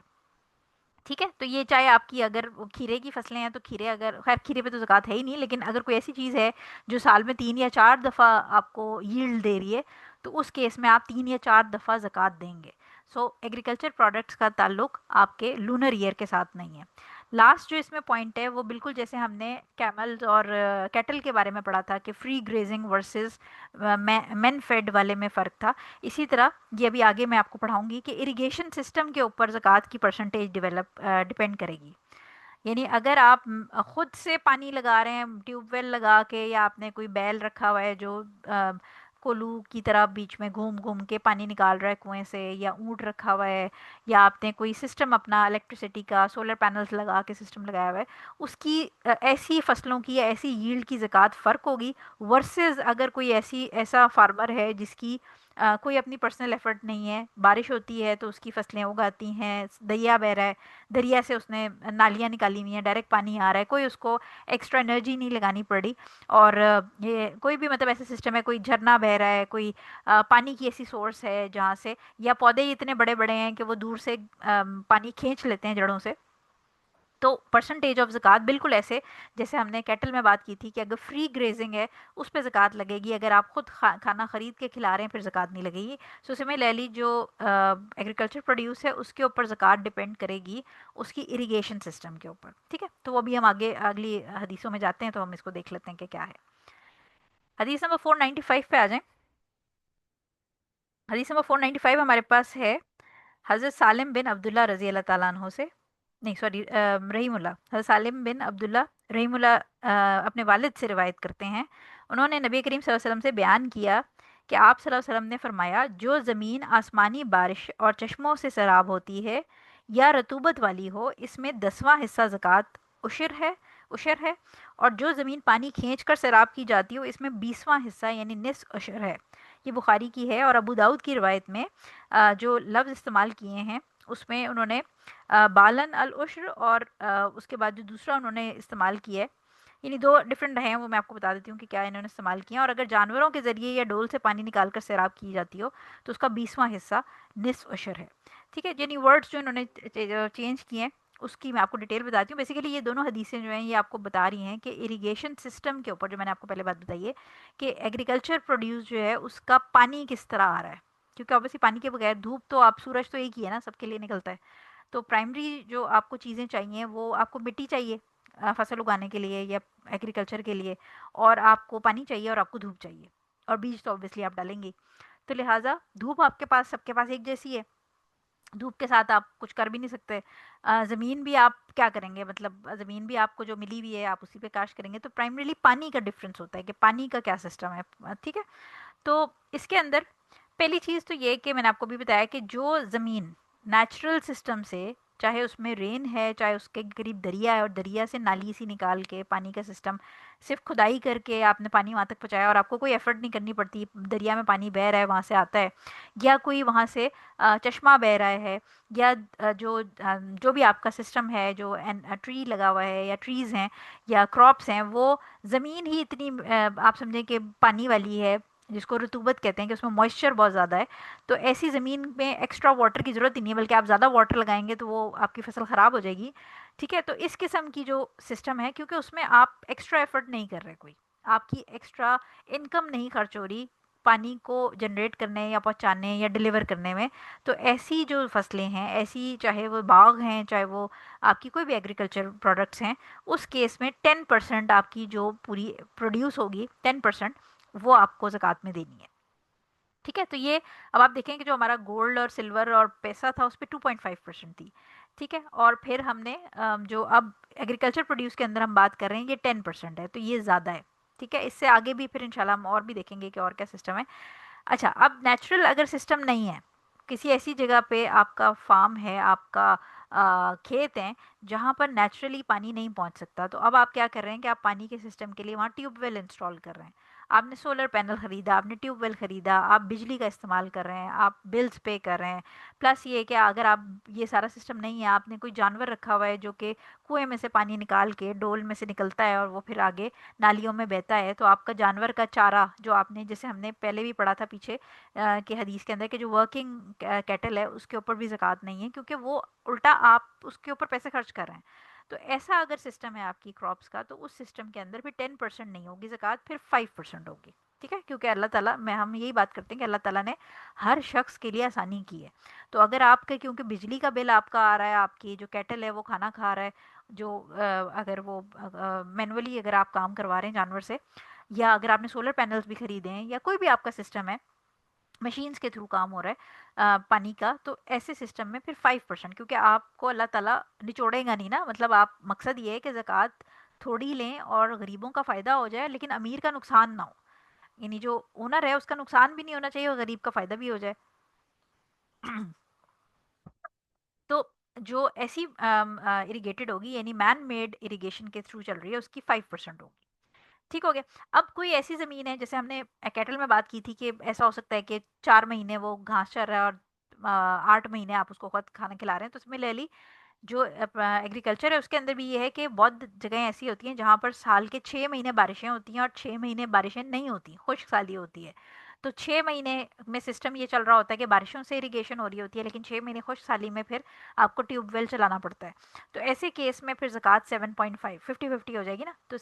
ٹھیک ہے. تو یہ چاہے آپ کی اگر کھیرے کی فصلیں ہیں تو کھیرے، اگر خیر کھیرے پہ تو زکوٰۃ ہے ہی نہیں، لیکن اگر کوئی ایسی چیز ہے جو سال میں 3 یا 4 دفعہ آپ کو ییلڈ دے رہی ہے، تو اس کیس میں آپ 3 یا 4 دفعہ زکوٰۃ دیں گے. سو ایگریکلچر پروڈکٹس کا تعلق آپ کے لونر ایئر کے ساتھ نہیں ہے. لاسٹ جو اس میں پوائنٹ ہے وہ بالکل جیسے ہم نے کیملز اور کیٹل کے بارے میں پڑھا تھا کہ free grazing versus man feed والے میں فرق تھا، اسی طرح یہ ابھی آگے میں آپ کو پڑھاؤں گی کہ اریگیشن سسٹم کے اوپر زکوٰۃ کی پرسنٹیج ڈپینڈ کرے گی. یعنی اگر آپ خود سے پانی لگا رہے ہیں ٹیوب ویل لگا کے، یا آپ نے کوئی بیل رکھا ہوا ہے جو کولو کی طرح بیچ میں گھوم گھوم کے پانی نکال رہا ہے کنویں سے، یا اونٹ رکھا ہوا ہے، یا آپ نے کوئی سسٹم اپنا الیکٹریسٹی کا سولر پینلز لگا کے سسٹم لگایا ہوا ہے، اس کی ایسی فصلوں کی یا ایسی ییلڈ کی زکوٰۃ فرق ہوگی ورسز اگر کوئی ایسا فارمر ہے جس کی کوئی اپنی پرسنل ایفرٹ نہیں ہے، بارش ہوتی ہے تو اس کی فصلیں اگاتی ہیں، دریا بہ رہا ہے، دریا سے اس نے نالیاں نکالی ہوئی ہیں، ڈائریکٹ پانی آ رہا ہے، کوئی اس کو ایکسٹرا انرجی نہیں لگانی پڑی، اور یہ کوئی بھی مطلب ایسا سسٹم ہے، کوئی جھرنا بہ رہا ہے، کوئی پانی کی ایسی سورس ہے جہاں سے، یا پودے اتنے بڑے بڑے ہیں کہ وہ دور سے پانی کھینچ لیتے ہیں جڑوں سے. تو پرسنٹیج آف زکوٰۃ بالکل ایسے جیسے ہم نے کیٹل میں بات کی تھی کہ اگر فری گریزنگ ہے اس پہ زکوٰۃ لگے گی، اگر آپ خود کھانا خرید کے کھلا رہے ہیں پھر زکوٰۃ نہیں لگے گی. سو سملرلی جو ایگریکلچر پروڈیوس ہے اس کے اوپر زکوٰۃ ڈپینڈ کرے گی اس کی اریگیشن سسٹم کے اوپر. ٹھیک ہے، تو وہ بھی ہم آگے اگلی حدیثوں میں جاتے ہیں تو ہم اس کو دیکھ لیتے ہیں کہ کیا ہے. حدیث نمبر 495 پہ آ جائیں. حدیث نمبر 495 ہمارے پاس ہے حضرت سالم بن عبداللہ رضی اللہ تعالیٰ عنہ سے، نہیں سوری، رحیم اللہ، حضرت سالم بن عبداللہ رحیم اللہ اپنے والد سے روایت کرتے ہیں. انہوں نے نبی کریم صلی اللہ علیہ وسلم سے بیان کیا کہ آپ صلی اللہ علیہ وسلم نے فرمایا، جو زمین آسمانی بارش اور چشموں سے سیراب ہوتی ہے یا رطوبت والی ہو، اس میں 10واں حصہ زکوٰۃ عشر ہے، اور جو زمین پانی کھینچ کر سیراب کی جاتی ہو اس میں 20واں حصہ یعنی نصف عشر ہے. یہ بخاری کی ہے. اور ابو داؤد کی روایت میں جو لفظ استعمال کیے ہیں اس میں انہوں نے بالن العشر اور اس کے بعد جو دوسرا انہوں نے استعمال کیا ہے، یعنی دو ڈفرینٹ ہیں، وہ میں آپ کو بتا دیتی ہوں کہ کیا انہوں نے استعمال کیا. اور اگر جانوروں کے ذریعے یا ڈول سے پانی نکال کر سیراب کی جاتی ہو تو اس کا 20واں حصہ نصف عشر ہے. ٹھیک ہے، یعنی ورڈز جو انہوں نے چینج کیے ہیں اس کی میں آپ کو ڈیٹیل بتاتی ہوں. بیسیکلی یہ دونوں حدیثیں جو ہیں یہ آپ کو بتا رہی ہیں کہ اریگیشن سسٹم کے اوپر، جو میں نے آپ کو پہلے بات بتائی ہے کہ ایگریکلچر پروڈیوس جو ہے اس کا پانی کس طرح آ رہا ہے، کیونکہ اوبیسلی پانی کے بغیر دھوپ تو آپ سورج تو ایک ہی ہے نا، سب کے لیے نکلتا ہے. تو پرائمری جو آپ کو چیزیں چاہیے وہ آپ کو مٹی چاہیے فصل اگانے کے لیے یا ایگریکلچر کے لیے، اور آپ کو پانی چاہیے اور آپ کو دھوپ چاہیے، اور بیج تو اوبیسلی آپ ڈالیں گے. تو لہٰذا دھوپ آپ کے پاس سب کے پاس ایک جیسی ہے، دھوپ کے ساتھ آپ کچھ کر بھی نہیں سکتے. زمین بھی آپ کیا کریں گے، مطلب زمین بھی آپ کو جو ملی ہوئی ہے آپ اسی پہ کاشت کریں گے. تو پرائمریلی پانی کا ڈفرینس ہوتا ہے کہ پانی کا کیا سسٹم ہے. ٹھیک ہے، تو اس کے اندر پہلی چیز تو یہ کہ میں نے آپ کو بھی بتایا کہ جو زمین نیچرل سسٹم سے، چاہے اس میں رین ہے، چاہے اس کے قریب دریا ہے اور دریا سے نالی سی نکال کے پانی کا سسٹم صرف کھدائی کر کے آپ نے پانی وہاں تک پہنچایا اور آپ کو کوئی ایفرٹ نہیں کرنی پڑتی، دریا میں پانی بہہ رہا ہے وہاں سے آتا ہے، یا کوئی وہاں سے چشمہ بہہ رہا ہے، یا جو بھی آپ کا سسٹم ہے، جو ٹری لگا ہوا ہے یا ٹریز ہیں یا کراپس ہیں، وہ زمین ہی اتنی آپ سمجھیں کہ پانی والی ہے جس کو رطوبت کہتے ہیں کہ اس میں موئسچر بہت زیادہ ہے. تو ایسی زمین میں ایکسٹرا واٹر کی ضرورت ہی نہیں ہے، بلکہ آپ زیادہ واٹر لگائیں گے تو وہ آپ کی فصل خراب ہو جائے گی. ٹھیک ہے، تو اس قسم کی جو سسٹم ہے، کیونکہ اس میں آپ ایکسٹرا ایفرٹ نہیں کر رہے، کوئی آپ کی ایکسٹرا انکم نہیں خرچ ہو رہی پانی کو جنریٹ کرنے یا پہنچانے یا ڈلیور کرنے میں. تو ایسی جو فصلیں ہیں، ایسی چاہے وہ باغ ہیں، چاہے وہ آپ کی کوئی بھی ایگریکلچر پروڈکٹس ہیں، اس کیس میں 10% آپ کی جو پوری پروڈیوس ہوگی 10% وہ آپ کو زکوٰۃ میں دینی ہے. ٹھیک ہے، تو یہ اب آپ دیکھیں کہ جو ہمارا گولڈ اور سلور اور پیسہ تھا اس پہ 2.5% تھی. ٹھیک ہے، اور پھر ہم نے جو اب ایگریکلچر پروڈیوس کے اندر ہم بات کر رہے ہیں یہ 10% ہے، تو یہ زیادہ ہے. ٹھیک ہے، اس سے آگے بھی پھر انشاءاللہ ہم اور بھی دیکھیں گے کہ اور کیا سسٹم ہے. اچھا، اب نیچرل اگر سسٹم نہیں ہے، کسی ایسی جگہ پہ آپ کا فارم ہے، آپ کا کھیت ہیں جہاں پر نیچرلی پانی نہیں پہنچ سکتا، تو اب آپ کیا کر رہے ہیں کہ آپ پانی کے سسٹم کے لیے وہاں ٹیوب ویل انسٹال کر رہے ہیں. آپ نے سولر پینل خریدا، آپ نے ٹیوب ویل خریدا، آپ بجلی کا استعمال کر رہے ہیں، آپ بلز پے کر رہے ہیں. پلس یہ کہ اگر آپ یہ سارا سسٹم نہیں ہے، آپ نے کوئی جانور رکھا ہوا ہے جو کہ کنویں میں سے پانی نکال کے ڈول میں سے نکلتا ہے اور وہ پھر آگے نالیوں میں بہتا ہے، تو آپ کا جانور کا چارہ جو آپ نے، جیسے ہم نے پہلے بھی پڑھا تھا پیچھے کہ حدیث کے اندر کہ جو ورکنگ کیٹل ہے اس کے اوپر بھی زکوٰۃ نہیں ہے، کیونکہ وہ الٹا آپ اس کے اوپر پیسے خرچ کر رہے ہیں. تو ایسا اگر سسٹم ہے آپ کی کراپس کا تو اس سسٹم کے اندر پھر 10% نہیں ہوگی زکوٰۃ، پھر 5% ہوگی. ٹھیک ہے، کیونکہ اللہ تعالیٰ میں ہم یہی بات کرتے ہیں کہ اللہ تعالیٰ نے ہر شخص کے لیے آسانی کی ہے. تو اگر آپ کے کیونکہ بجلی کا بل آپ کا آ رہا ہے، آپ کی جو کیٹل ہے وہ کھانا کھا رہا ہے، جو اگر وہ مینولی اگر آپ کام کروا رہے ہیں جانور سے، یا اگر آپ نے سولر پینلز بھی خریدے ہیں یا کوئی بھی آپ کا سسٹم ہے مشینز کے تھرو کام ہو رہا ہے پانی کا، تو ایسے سسٹم میں پھر 5%، کیونکہ آپ کو اللہ تعالیٰ نچوڑے گا نہیں نا. مطلب آپ مقصد یہ ہے کہ زکوٰۃ تھوڑی لیں اور غریبوں کا فائدہ ہو جائے لیکن امیر کا نقصان نہ ہو، یعنی جو اونر ہے اس کا نقصان بھی نہیں ہونا چاہیے اور غریب کا فائدہ بھی ہو جائے. تو جو ایسی اریگیٹڈ ہوگی یعنی مین میڈ اریگیشن کے تھرو چل رہی ہے اس کی 5% ہوگی. ٹھیک ہو گیا. اب کوئی ایسی زمین ہے، جیسے ہم نے کیٹل میں بات کی تھی کہ ایسا ہو سکتا ہے کہ 4 مہینے وہ گھاس چر رہا ہے اور 8 مہینے آپ اس کو خود کھانا کھلا رہے ہیں، تو اس میں لے لی جو ایگریکلچر ہے اس کے اندر بھی یہ ہے کہ بہت جگہیں ایسی ہوتی ہیں جہاں پر سال کے 6 مہینے بارشیں ہوتی ہیں اور 6 مہینے بارشیں نہیں ہوتی، خشک سالی ہوتی ہے. تو 6 مہینے میں سسٹم یہ چل رہا ہوتا ہے کہ بارشوں سے اریگیشن ہو رہی ہوتی ہے، لیکن 6 مہینے خشک سالی میں پھر آپ کو ٹیوب ویل چلانا پڑتا ہے. تو ایسے کیس میں پھر زکوٰۃ 7.5 50-50 ہو جائے گی نا. تو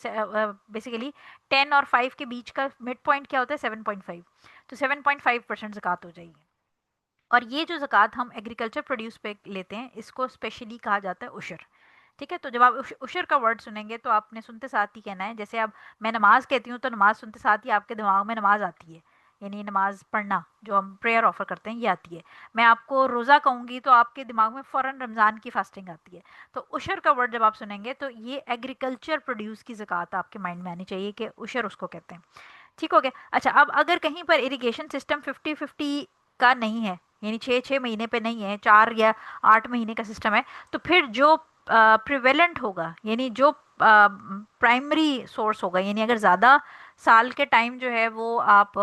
بیسیکلی 10 اور 5 کے بیچ کا مڈ پوائنٹ کیا ہوتا ہے؟ 7.5. تو 7.5% زکوٰۃ ہو جائے گی. اور یہ جو زکوٰۃ ہم ایگریکلچر پروڈیوس پہ لیتے ہیں اس کو اسپیشلی کہا جاتا ہے عشر. ٹھیک ہے، تو جب آپ عشر کا ورڈ سنیں گے تو آپ نے سنتے ساتھ ہی کہنا ہے، جیسے اب میں نماز کہتی ہوں تو نماز سنتے ساتھ ہی آپ کے دماغ میں نماز آتی ہے، یعنی نماز پڑھنا جو ہم پریئر آفر کرتے ہیں یہ آتی ہے. میں آپ کو روزہ کہوں گی تو آپ کے دماغ میں فوراً رمضان کی فاسٹنگ آتی ہے. تو عشر کا ورڈ جب آپ سنیں گے تو یہ ایگریکلچر پروڈیوس کی زکوٰۃ آپ کے مائنڈ میں آنی چاہیے کہ عشر اس کو کہتے ہیں. ٹھیک ہو گیا. اچھا، اب اگر کہیں پر اریگیشن سسٹم 50-50 کا نہیں ہے، یعنی 6-6 مہینے پہ نہیں ہے، 4 یا 8 مہینے کا سسٹم ہے، تو پھر جو پریویلنٹ ہوگا، یعنی جو پرائمری سورس ہوگا، یعنی اگر زیادہ سال کے ٹائم جو ہے وہ آپ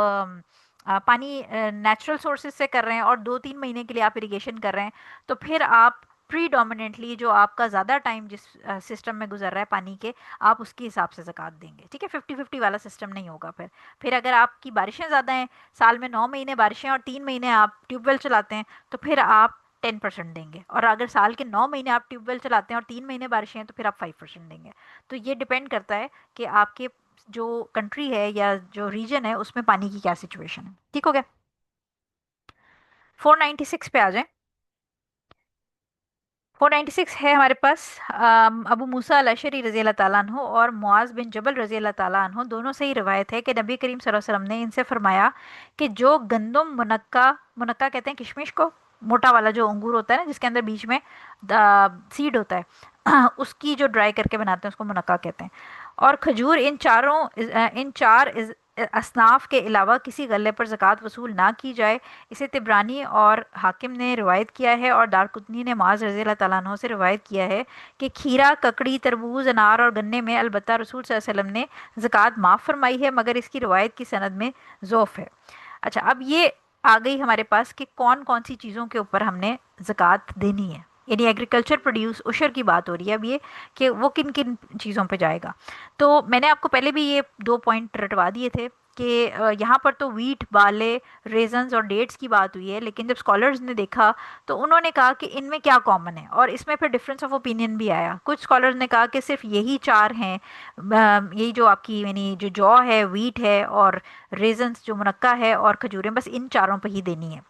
پانی نیچرل سورسز سے کر رہے ہیں اور 2-3 مہینے کے لیے آپ اریگیشن کر رہے ہیں، تو پھر آپ پری ڈومیننٹلی جو آپ کا زیادہ ٹائم جس سسٹم میں گزر رہا ہے پانی کے، آپ اس کے حساب سے زکوٰۃ دیں گے. ٹھیک ہے، 50-50 والا سسٹم نہیں ہوگا. پھر اگر آپ کی بارشیں زیادہ ہیں، سال میں 9 مہینے بارشیں اور 3 مہینے آپ ٹیوب ویل چلاتے ہیں، تو پھر آپ 10% دیں گے. اور اگر سال کے 9 مہینے آپ ٹیوب ویل چلاتے ہیں اور 3 مہینے بارشیں ہیں تو پھر آپ 5% دیں گے. تو یہ ڈپینڈ کرتا ہے کہ آپ کے جو کنٹری ہے یا جو ریجن ہے اس میں پانی کی کیا سچویشن ہے. ٹھیک ہو گیا. 496 پہ آ جائیں. 496 ہے ہمارے پاس. ابو موسیٰ الاشعری رضی اللہ تعالیٰ عنہ اور معاذ بن جبل رضی اللہ تعالیٰ عنہ دونوں سے ہی روایت ہے کہ نبی کریم صلی اللہ علیہ وسلم نے ان سے فرمایا کہ جو گندم منقع، منقع کہتے ہیں کشمش کو، موٹا والا جو انگور ہوتا ہے نا جس کے اندر بیچ میں سیڈ ہوتا ہے اس کی جو ڈرائی کر کے بناتے ہیں اس کو منقع کہتے ہیں. اور کھجور، ان چار اصناف کے علاوہ کسی غلے پر زکوٰۃ وصول نہ کی جائے. اسے طبرانی اور حاکم نے روایت کیا ہے اور دارقطنی نے معاذ رضی اللہ تعالیٰ عنہ سے روایت کیا ہے کہ کھیرا، ککڑی، تربوز، انار اور گنے میں البتہ رسول صلی اللہ علیہ وسلم نے زکوٰۃ معاف فرمائی ہے، مگر اس کی روایت کی سند میں ضعف ہے. اچھا، اب یہ آ گئی ہمارے پاس کہ کون کون سی چیزوں کے اوپر ہم نے زکوٰۃ دینی ہے، یعنی ایگریکلچر پروڈیوس عشر کی بات ہو رہی ہے اب یہ کہ وہ کن کن چیزوں پہ جائے گا. تو میں نے آپ کو پہلے بھی یہ 2 پوائنٹ رٹوا دیے تھے کہ یہاں پر تو ویٹ، بالے، ریزنز اور ڈیٹس کی بات ہوئی ہے، لیکن جب اسکالرز نے دیکھا تو انہوں نے کہا کہ ان میں کیا کامن ہے، اور اس میں پھر ڈفرینس آف اوپینین بھی آیا. کچھ اسکالرز نے کہا کہ صرف یہی 4 ہیں، یہی جو آپ کی یعنی جو ہے، ویٹ ہے اور ریزنز جو منقع ہے اور کھجوریں، بس ان چاروں پہ ہی دینی ہے.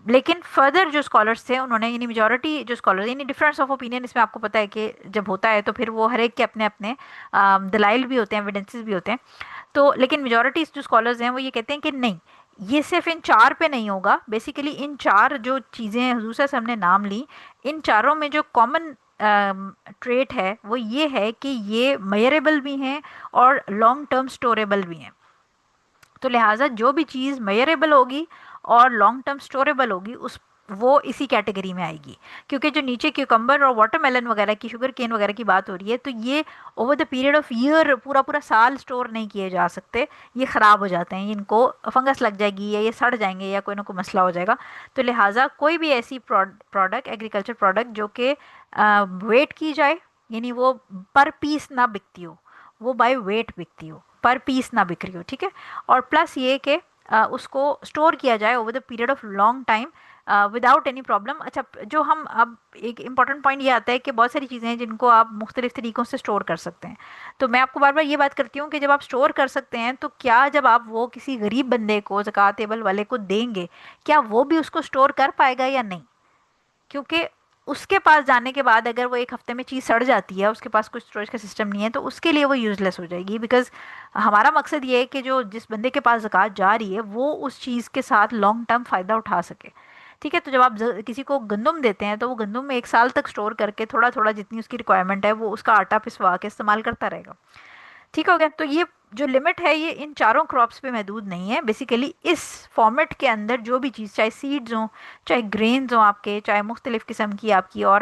لیکن فردر جو اسکالرس تھے انہوں نے، یعنی میجورٹی جو اسکالر، یعنی ڈفرینس آف اوپینین اس میں آپ کو پتہ ہے کہ جب ہوتا ہے تو پھر وہ ہر ایک کے اپنے اپنے دلائل بھی ہوتے ہیں، ایویڈنسز بھی ہوتے ہیں. تو لیکن میجورٹی جو اسکالرز ہیں وہ یہ کہتے ہیں کہ نہیں، یہ صرف ان 4 پہ نہیں ہوگا. بیسیکلی ان 4 جو چیزیں حضور صلی اللہ علیہ وسلم نے نام لی، ان چاروں میں جو کامن ٹریٹ ہے وہ یہ ہے کہ یہ میئریبل بھی ہیں اور لانگ ٹرم سٹوریبل بھی ہیں. تو لہٰذا جو بھی چیز میئریبل ہوگی اور لانگ ٹرم سٹوریبل ہوگی وہ اسی کیٹیگری میں آئے گی. کیونکہ جو نیچے کیوکمبر اور واٹر میلن وغیرہ کی، شوگر کین وغیرہ کی بات ہو رہی ہے، تو یہ over the period of year پورا پورا سال سٹور نہیں کیے جا سکتے، یہ خراب ہو جاتے ہیں، ان کو فنگس لگ جائے گی یا یہ سڑ جائیں گے یا کوئی نہ کوئی مسئلہ ہو جائے گا. تو لہٰذا کوئی بھی ایسی پروڈکٹ، ایگریکلچر پروڈکٹ جو کہ ویٹ کی جائے، یعنی وہ پر پیس نہ بکتی ہو، وہ بائی ویٹ بکتی ہو، پر پیس نہ بک رہی ہو. ٹھیک ہے. اور پلس یہ کہ اس کو اسٹور کیا جائے over the period of long time without any problem. اچھا، جو ہم اب ایک امپورٹنٹ پوائنٹ یہ آتا ہے کہ بہت ساری چیزیں ہیں جن کو آپ مختلف طریقوں سے اسٹور کر سکتے ہیں. تو میں آپ کو بار بار یہ بات کرتی ہوں کہ جب آپ اسٹور کر سکتے ہیں تو کیا جب آپ وہ کسی غریب بندے کو، زکوٰۃ ایبل والے کو دیں گے، کیا وہ بھی اس کو اسٹور کر پائے گا یا نہیں؟ کیونکہ اس کے پاس جانے کے بعد اگر وہ ایک ہفتے میں چیز سڑ جاتی ہے، اس کے پاس کچھ اسٹوریج کا سسٹم نہیں ہے، تو اس کے لیے وہ یوز لیس ہو جائے گی. بیکاز ہمارا مقصد یہ ہے کہ جو جس بندے کے پاس زکوٰۃ جا رہی ہے وہ اس چیز کے ساتھ لانگ ٹرم فائدہ اٹھا سکے. ٹھیک ہے. تو جب آپ کسی کو گندم دیتے ہیں تو وہ گندم میں 1 سال تک اسٹور کر کے تھوڑا تھوڑا جتنی اس کی ریکوائرمنٹ ہے وہ اس کا آٹا پسوا کے استعمال کرتا رہے گا. ٹھیک ہو گیا. تو یہ جو لمٹ ہے یہ ان چاروں کراپس پہ محدود نہیں ہے. بیسیکلی اس فارمیٹ کے اندر جو بھی چیز، چاہے سیڈز ہوں، چاہے گرینز ہوں آپ کے، چاہے مختلف قسم کی آپ کی اور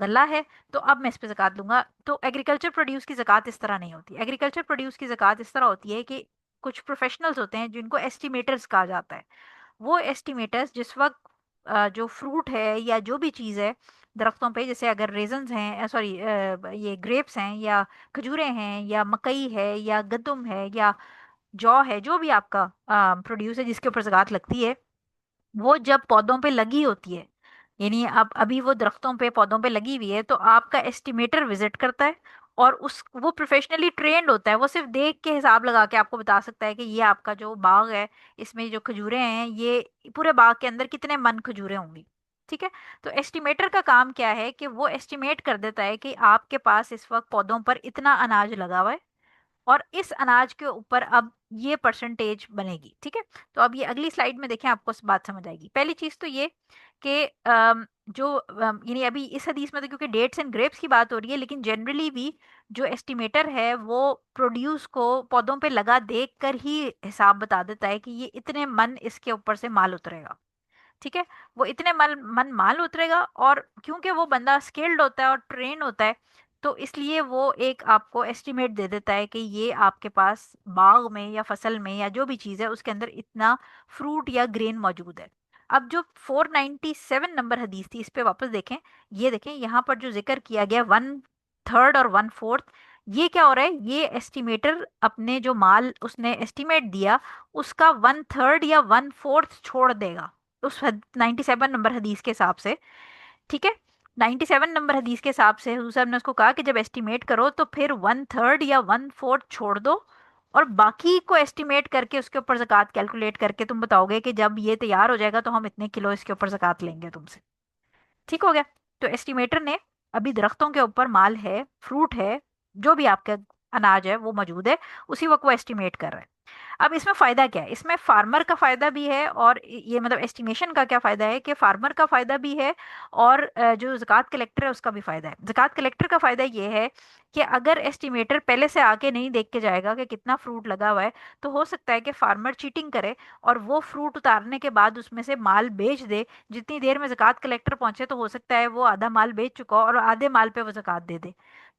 غلہ ہے تو اب میں اس پہ زکوٰۃ لوں گا. تو ایگریکلچر پروڈیوس کی زکوٰۃ اس طرح نہیں ہوتی. ایگریکلچر پروڈیوس کی زکوٰۃ اس طرح ہوتی ہے کہ کچھ پروفیشنلز ہوتے ہیں جن کو ایسٹیمیٹرز کہا جاتا ہے. وہ ایسٹیمیٹرز جس وقت جو فروٹ ہے یا جو بھی چیز ہے درختوں پہ، جیسے اگر ریزنز ہیں، سوری یہ گریپس ہیں یا کھجوریں ہیں یا مکئی ہے یا گندم ہے یا جو ہے، جو بھی آپ کا پروڈیوس ہے جس کے اوپر زکوٰۃ لگتی ہے، وہ جب پودوں پہ لگی ہوتی ہے، یعنی اب ابھی وہ درختوں پہ پودوں پہ لگی ہوئی ہے، تو آپ کا ایسٹیمیٹر وزٹ کرتا ہے اور وہ پروفیشنلی ٹرینڈ ہوتا ہے. وہ صرف دیکھ کے حساب لگا کے آپ کو بتا سکتا ہے کہ یہ آپ کا جو باغ ہے اس میں جو کھجوریں ہیں، یہ پورے باغ کے اندر کتنے من کھجوریں ہوں گی. ٹھیک ہے. تو ایسٹیمیٹر کا کام کیا ہے کہ وہ ایسٹیمیٹ کر دیتا ہے کہ آپ کے پاس اس وقت پودوں پر اتنا اناج لگا ہوا ہے اور اس اناج کے اوپر اب یہ پرسنٹیج بنے گی. ٹھیک ہے. تو اب یہ اگلی سلائیڈ میں دیکھیں، آپ کو بات سمجھ آئے گی. پہلی چیز تو یہ کہ یعنی ابھی اس حدیث میں تو کیونکہ ڈیٹس اینڈ گریپس کی بات ہو رہی ہے، لیکن جنرلی بھی جو ایسٹیمیٹر ہے وہ پروڈیوس کو پودوں پہ لگا دیکھ کر ہی حساب بتا دیتا ہے کہ یہ اتنے من اس کے اوپر سے مال اترے گا. ٹھیک ہے. وہ اتنے من مال اترے گا، اور کیونکہ وہ بندہ اسکلڈ ہوتا ہے اور ٹرین ہوتا ہے، تو اس لیے وہ ایک آپ کو ایسٹیمیٹ دے دیتا ہے کہ یہ آپ کے پاس باغ میں یا فصل میں یا جو بھی چیز ہے اس کے اندر اتنا فروٹ یا گرین موجود ہے. اب جو 497 نمبر حدیث تھی اس پہ واپس دیکھیں. یہ دیکھیں یہاں پر جو ذکر کیا گیا 1/3 اور 1/4، یہ کیا ہو رہا ہے؟ یہ ایسٹیمیٹر اپنے جو مال اس نے ایسٹیمیٹ دیا اس کا 1/3 یا 1/4 چھوڑ دے گا اس 97 نمبر حدیث کے حساب سے. ٹھیک ہے. 97 نمبر حدیث کے حساب سے حضور صاحب نے اس کو کہا کہ جب ایسٹیمیٹ کرو تو پھر 1/3 یا 1/4 چھوڑ دو، اور باقی کو ایسٹیمیٹ کر کے اس کے اوپر زکوٰۃ کیلکولیٹ کر کے تم بتاؤ گے کہ جب یہ تیار ہو جائے گا تو ہم اتنے کلو اس کے اوپر زکوٰۃ لیں گے تم سے. ٹھیک ہو گیا. تو ایسٹیمیٹر نے ابھی درختوں کے اوپر مال ہے، فروٹ ہے، جو بھی آپ کا اناج ہے وہ موجود ہے، اسی وقت وہ ایسٹیمیٹ کر رہا ہے. اب اس میں فائدہ کیا ہے؟ اس میں فارمر کا فائدہ بھی ہے، اور یہ مطلب ایسٹیمیشن کا کیا فائدہ ہے کہ فارمر کا فائدہ بھی ہے، اور جو زکوٰۃ کلیکٹر ہے اس کا بھی فائدہ ہے. زکوٰۃ کلیکٹر کا فائدہ یہ ہے کہ اگر ایسٹیمیٹر پہلے سے آ کے نہیں دیکھ کے جائے گا کہ کتنا فروٹ لگا ہوا ہے، تو ہو سکتا ہے کہ فارمر چیٹنگ کرے اور وہ فروٹ اتارنے کے بعد اس میں سے مال بیچ دے. جتنی دیر میں زکوٰۃ کلیکٹر پہنچے تو ہو سکتا ہے وہ آدھا مال بیچ چکا ہو اور آدھے مال پہ وہ زکوٰۃ دے دے.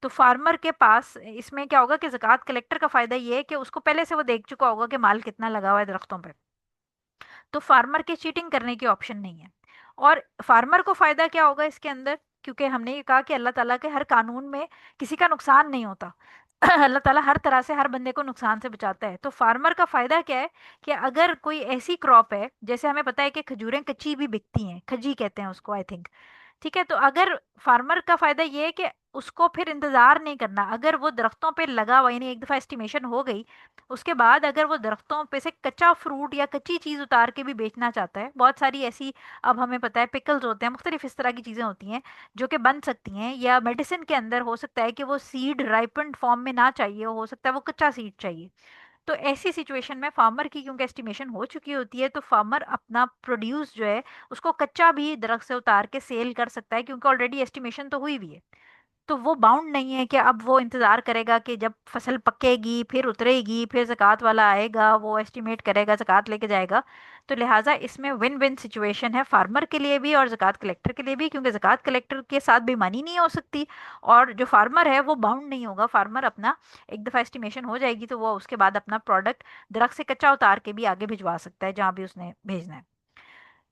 تو فارمر کے پاس اس میں کیا ہوگا کہ زکوٰۃ کلیکٹر کا فائدہ یہ ہے کہ اس کو پہلے سے وہ دیکھ چکا ہوگا کہ مال کتنا لگا ہوا ہے درختوں پہ، تو فارمر کے چیٹنگ کرنے کی آپشن نہیں ہے. اور فارمر کو فائدہ کیا ہوگا اس کے اندر؟ کیونکہ ہم نے یہ کہا کہ اللہ تعالیٰ کے ہر قانون میں کسی کا نقصان نہیں ہوتا. اللہ تعالیٰ ہر طرح سے ہر بندے کو نقصان سے بچاتا ہے. تو فارمر کا فائدہ کیا ہے کہ اگر کوئی ایسی کراپ ہے، جیسے ہمیں پتا ہے کہ کھجوریں کچی بھی بکتی ہیں، کھجی کہتے ہیں اس کو آئی تھنک. ٹھیک ہے. تو اگر فارمر کا فائدہ یہ ہے کہ اس کو پھر انتظار نہیں کرنا، اگر وہ درختوں پہ لگا ہوا، یعنی ایک دفعہ اسٹیمیشن ہو گئی، اس کے بعد اگر وہ درختوں پہ سے کچا فروٹ یا کچی چیز اتار کے بھی بیچنا چاہتا ہے. بہت ساری ایسی اب ہمیں پتا ہے پکلز ہوتے ہیں، مختلف اس طرح کی چیزیں ہوتی ہیں جو کہ بن سکتی ہیں، یا میڈیسن کے اندر ہو سکتا ہے کہ وہ سیڈ رائپنڈ فارم میں نہ چاہیے ہو سکتا ہے وہ کچا سیڈ چاہیے. تو ایسی سچویشن میں فارمر کی کیونکہ اسٹیمیشن ہو چکی ہوتی ہے، تو فارمر اپنا پروڈیوس جو ہے اس کو کچا بھی درخت سے اتار کے سیل کر سکتا ہے، کیونکہ آلریڈی اسٹیمیشن تو ہوئی ہوئی ہے. تو وہ باؤنڈ نہیں ہے کہ اب وہ انتظار کرے گا کہ جب فصل پکے گی پھر اترے گی پھر زکوٰۃ والا آئے گا وہ ایسٹیمیٹ کرے گا زکوٰۃ لے کے جائے گا. تو لہٰذا اس میں ون ون سچویشن ہے فارمر کے لیے بھی اور زکوٰۃ کلیکٹر کے لیے بھی، کیونکہ زکوٰۃ کلیکٹر کے ساتھ بےمانی نہیں ہو سکتی، اور جو فارمر ہے وہ باؤنڈ نہیں ہوگا. فارمر اپنا ایک دفعہ اسٹیمیشن ہو جائے گی تو وہ اس کے بعد اپنا پروڈکٹ درخت سے کچا اتار کے بھی آگے بھجوا سکتا ہے جہاں بھی اس نے بھیجنا ہے.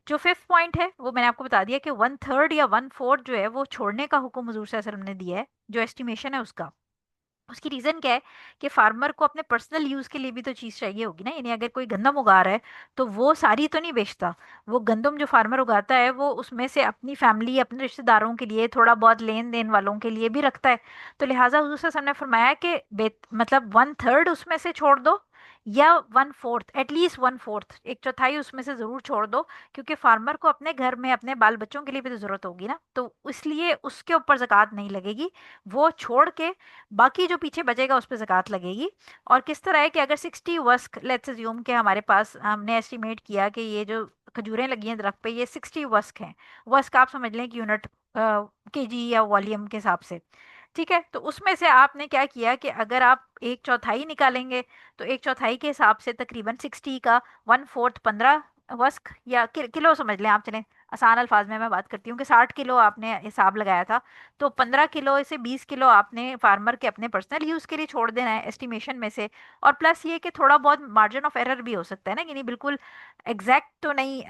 جو 5th پوائنٹ ہے وہ میں نے آپ کو بتا دیا کہ 1/3 یا 1/4 جو ہے وہ چھوڑنے کا حکم حضور صلی اللہ علیہ وسلم نے دیا ہے جو ایسٹیمیشن ہے اس کا. اس کی ریزن کیا ہے کہ فارمر کو اپنے پرسنل یوز کے لیے بھی تو چیز چاہیے ہوگی نا. یعنی اگر کوئی گندم اگا رہا ہے تو وہ ساری تو نہیں بیچتا. وہ گندم جو فارمر اگاتا ہے وہ اس میں سے اپنی فیملی اپنے رشتہ داروں کے لیے تھوڑا بہت لین دین والوں کے لیے بھی رکھتا ہے. تو لہٰذا حضور صلی اللہ علیہ وسلم نے فرمایا کہ مطلب 1/3 اس میں سے چھوڑ دو، یا 1/4 ایٹ لیسٹ 1/4 ایک چوتھائی اس میں سے ضرور چھوڑ دو، کیونکہ فارمر کو اپنے گھر میں اپنے بال بچوں کے لیے بھی تو ضرورت ہوگی نا. تو اس لیے اس کے اوپر زکوٰۃ نہیں لگے گی، وہ چھوڑ کے باقی جو پیچھے بچے گا اس پہ زکوٰۃ لگے گی. اور کس طرح ہے کہ اگر 60 وسق لیٹس اسیوم کہ ہمارے پاس ہم نے ایسٹیمیٹ کیا کہ یہ جو کھجوریں لگی ہیں درخت پہ یہ 60 وسق ہیں. وسق آپ سمجھ لیں کہ یونٹ کے جی یا والیوم کے حساب سے. ٹھیک ہے. تو اس میں سے آپ نے کیا کیا کہ اگر آپ ایک چوتھائی نکالیں گے تو ایک چوتھائی کے حساب سے تقریباً 60 کا 1/4 15 وسق یا کلو سمجھ لیں آپ چلیں آسان الفاظ میں بات کرتی ہوں کہ 60 کلو آپ نے حساب لگایا تھا، تو 15 کلو سے 20 کلو آپ نے فارمر کے اپنے پرسنل یوز کے لیے چھوڑ دینا ہے اسٹیمیشن میں سے. اور پلس یہ کہ تھوڑا بہت مارجن آف ایرر بھی ہو سکتا ہے نا، یعنی بالکل ایگزیکٹ تو نہیں.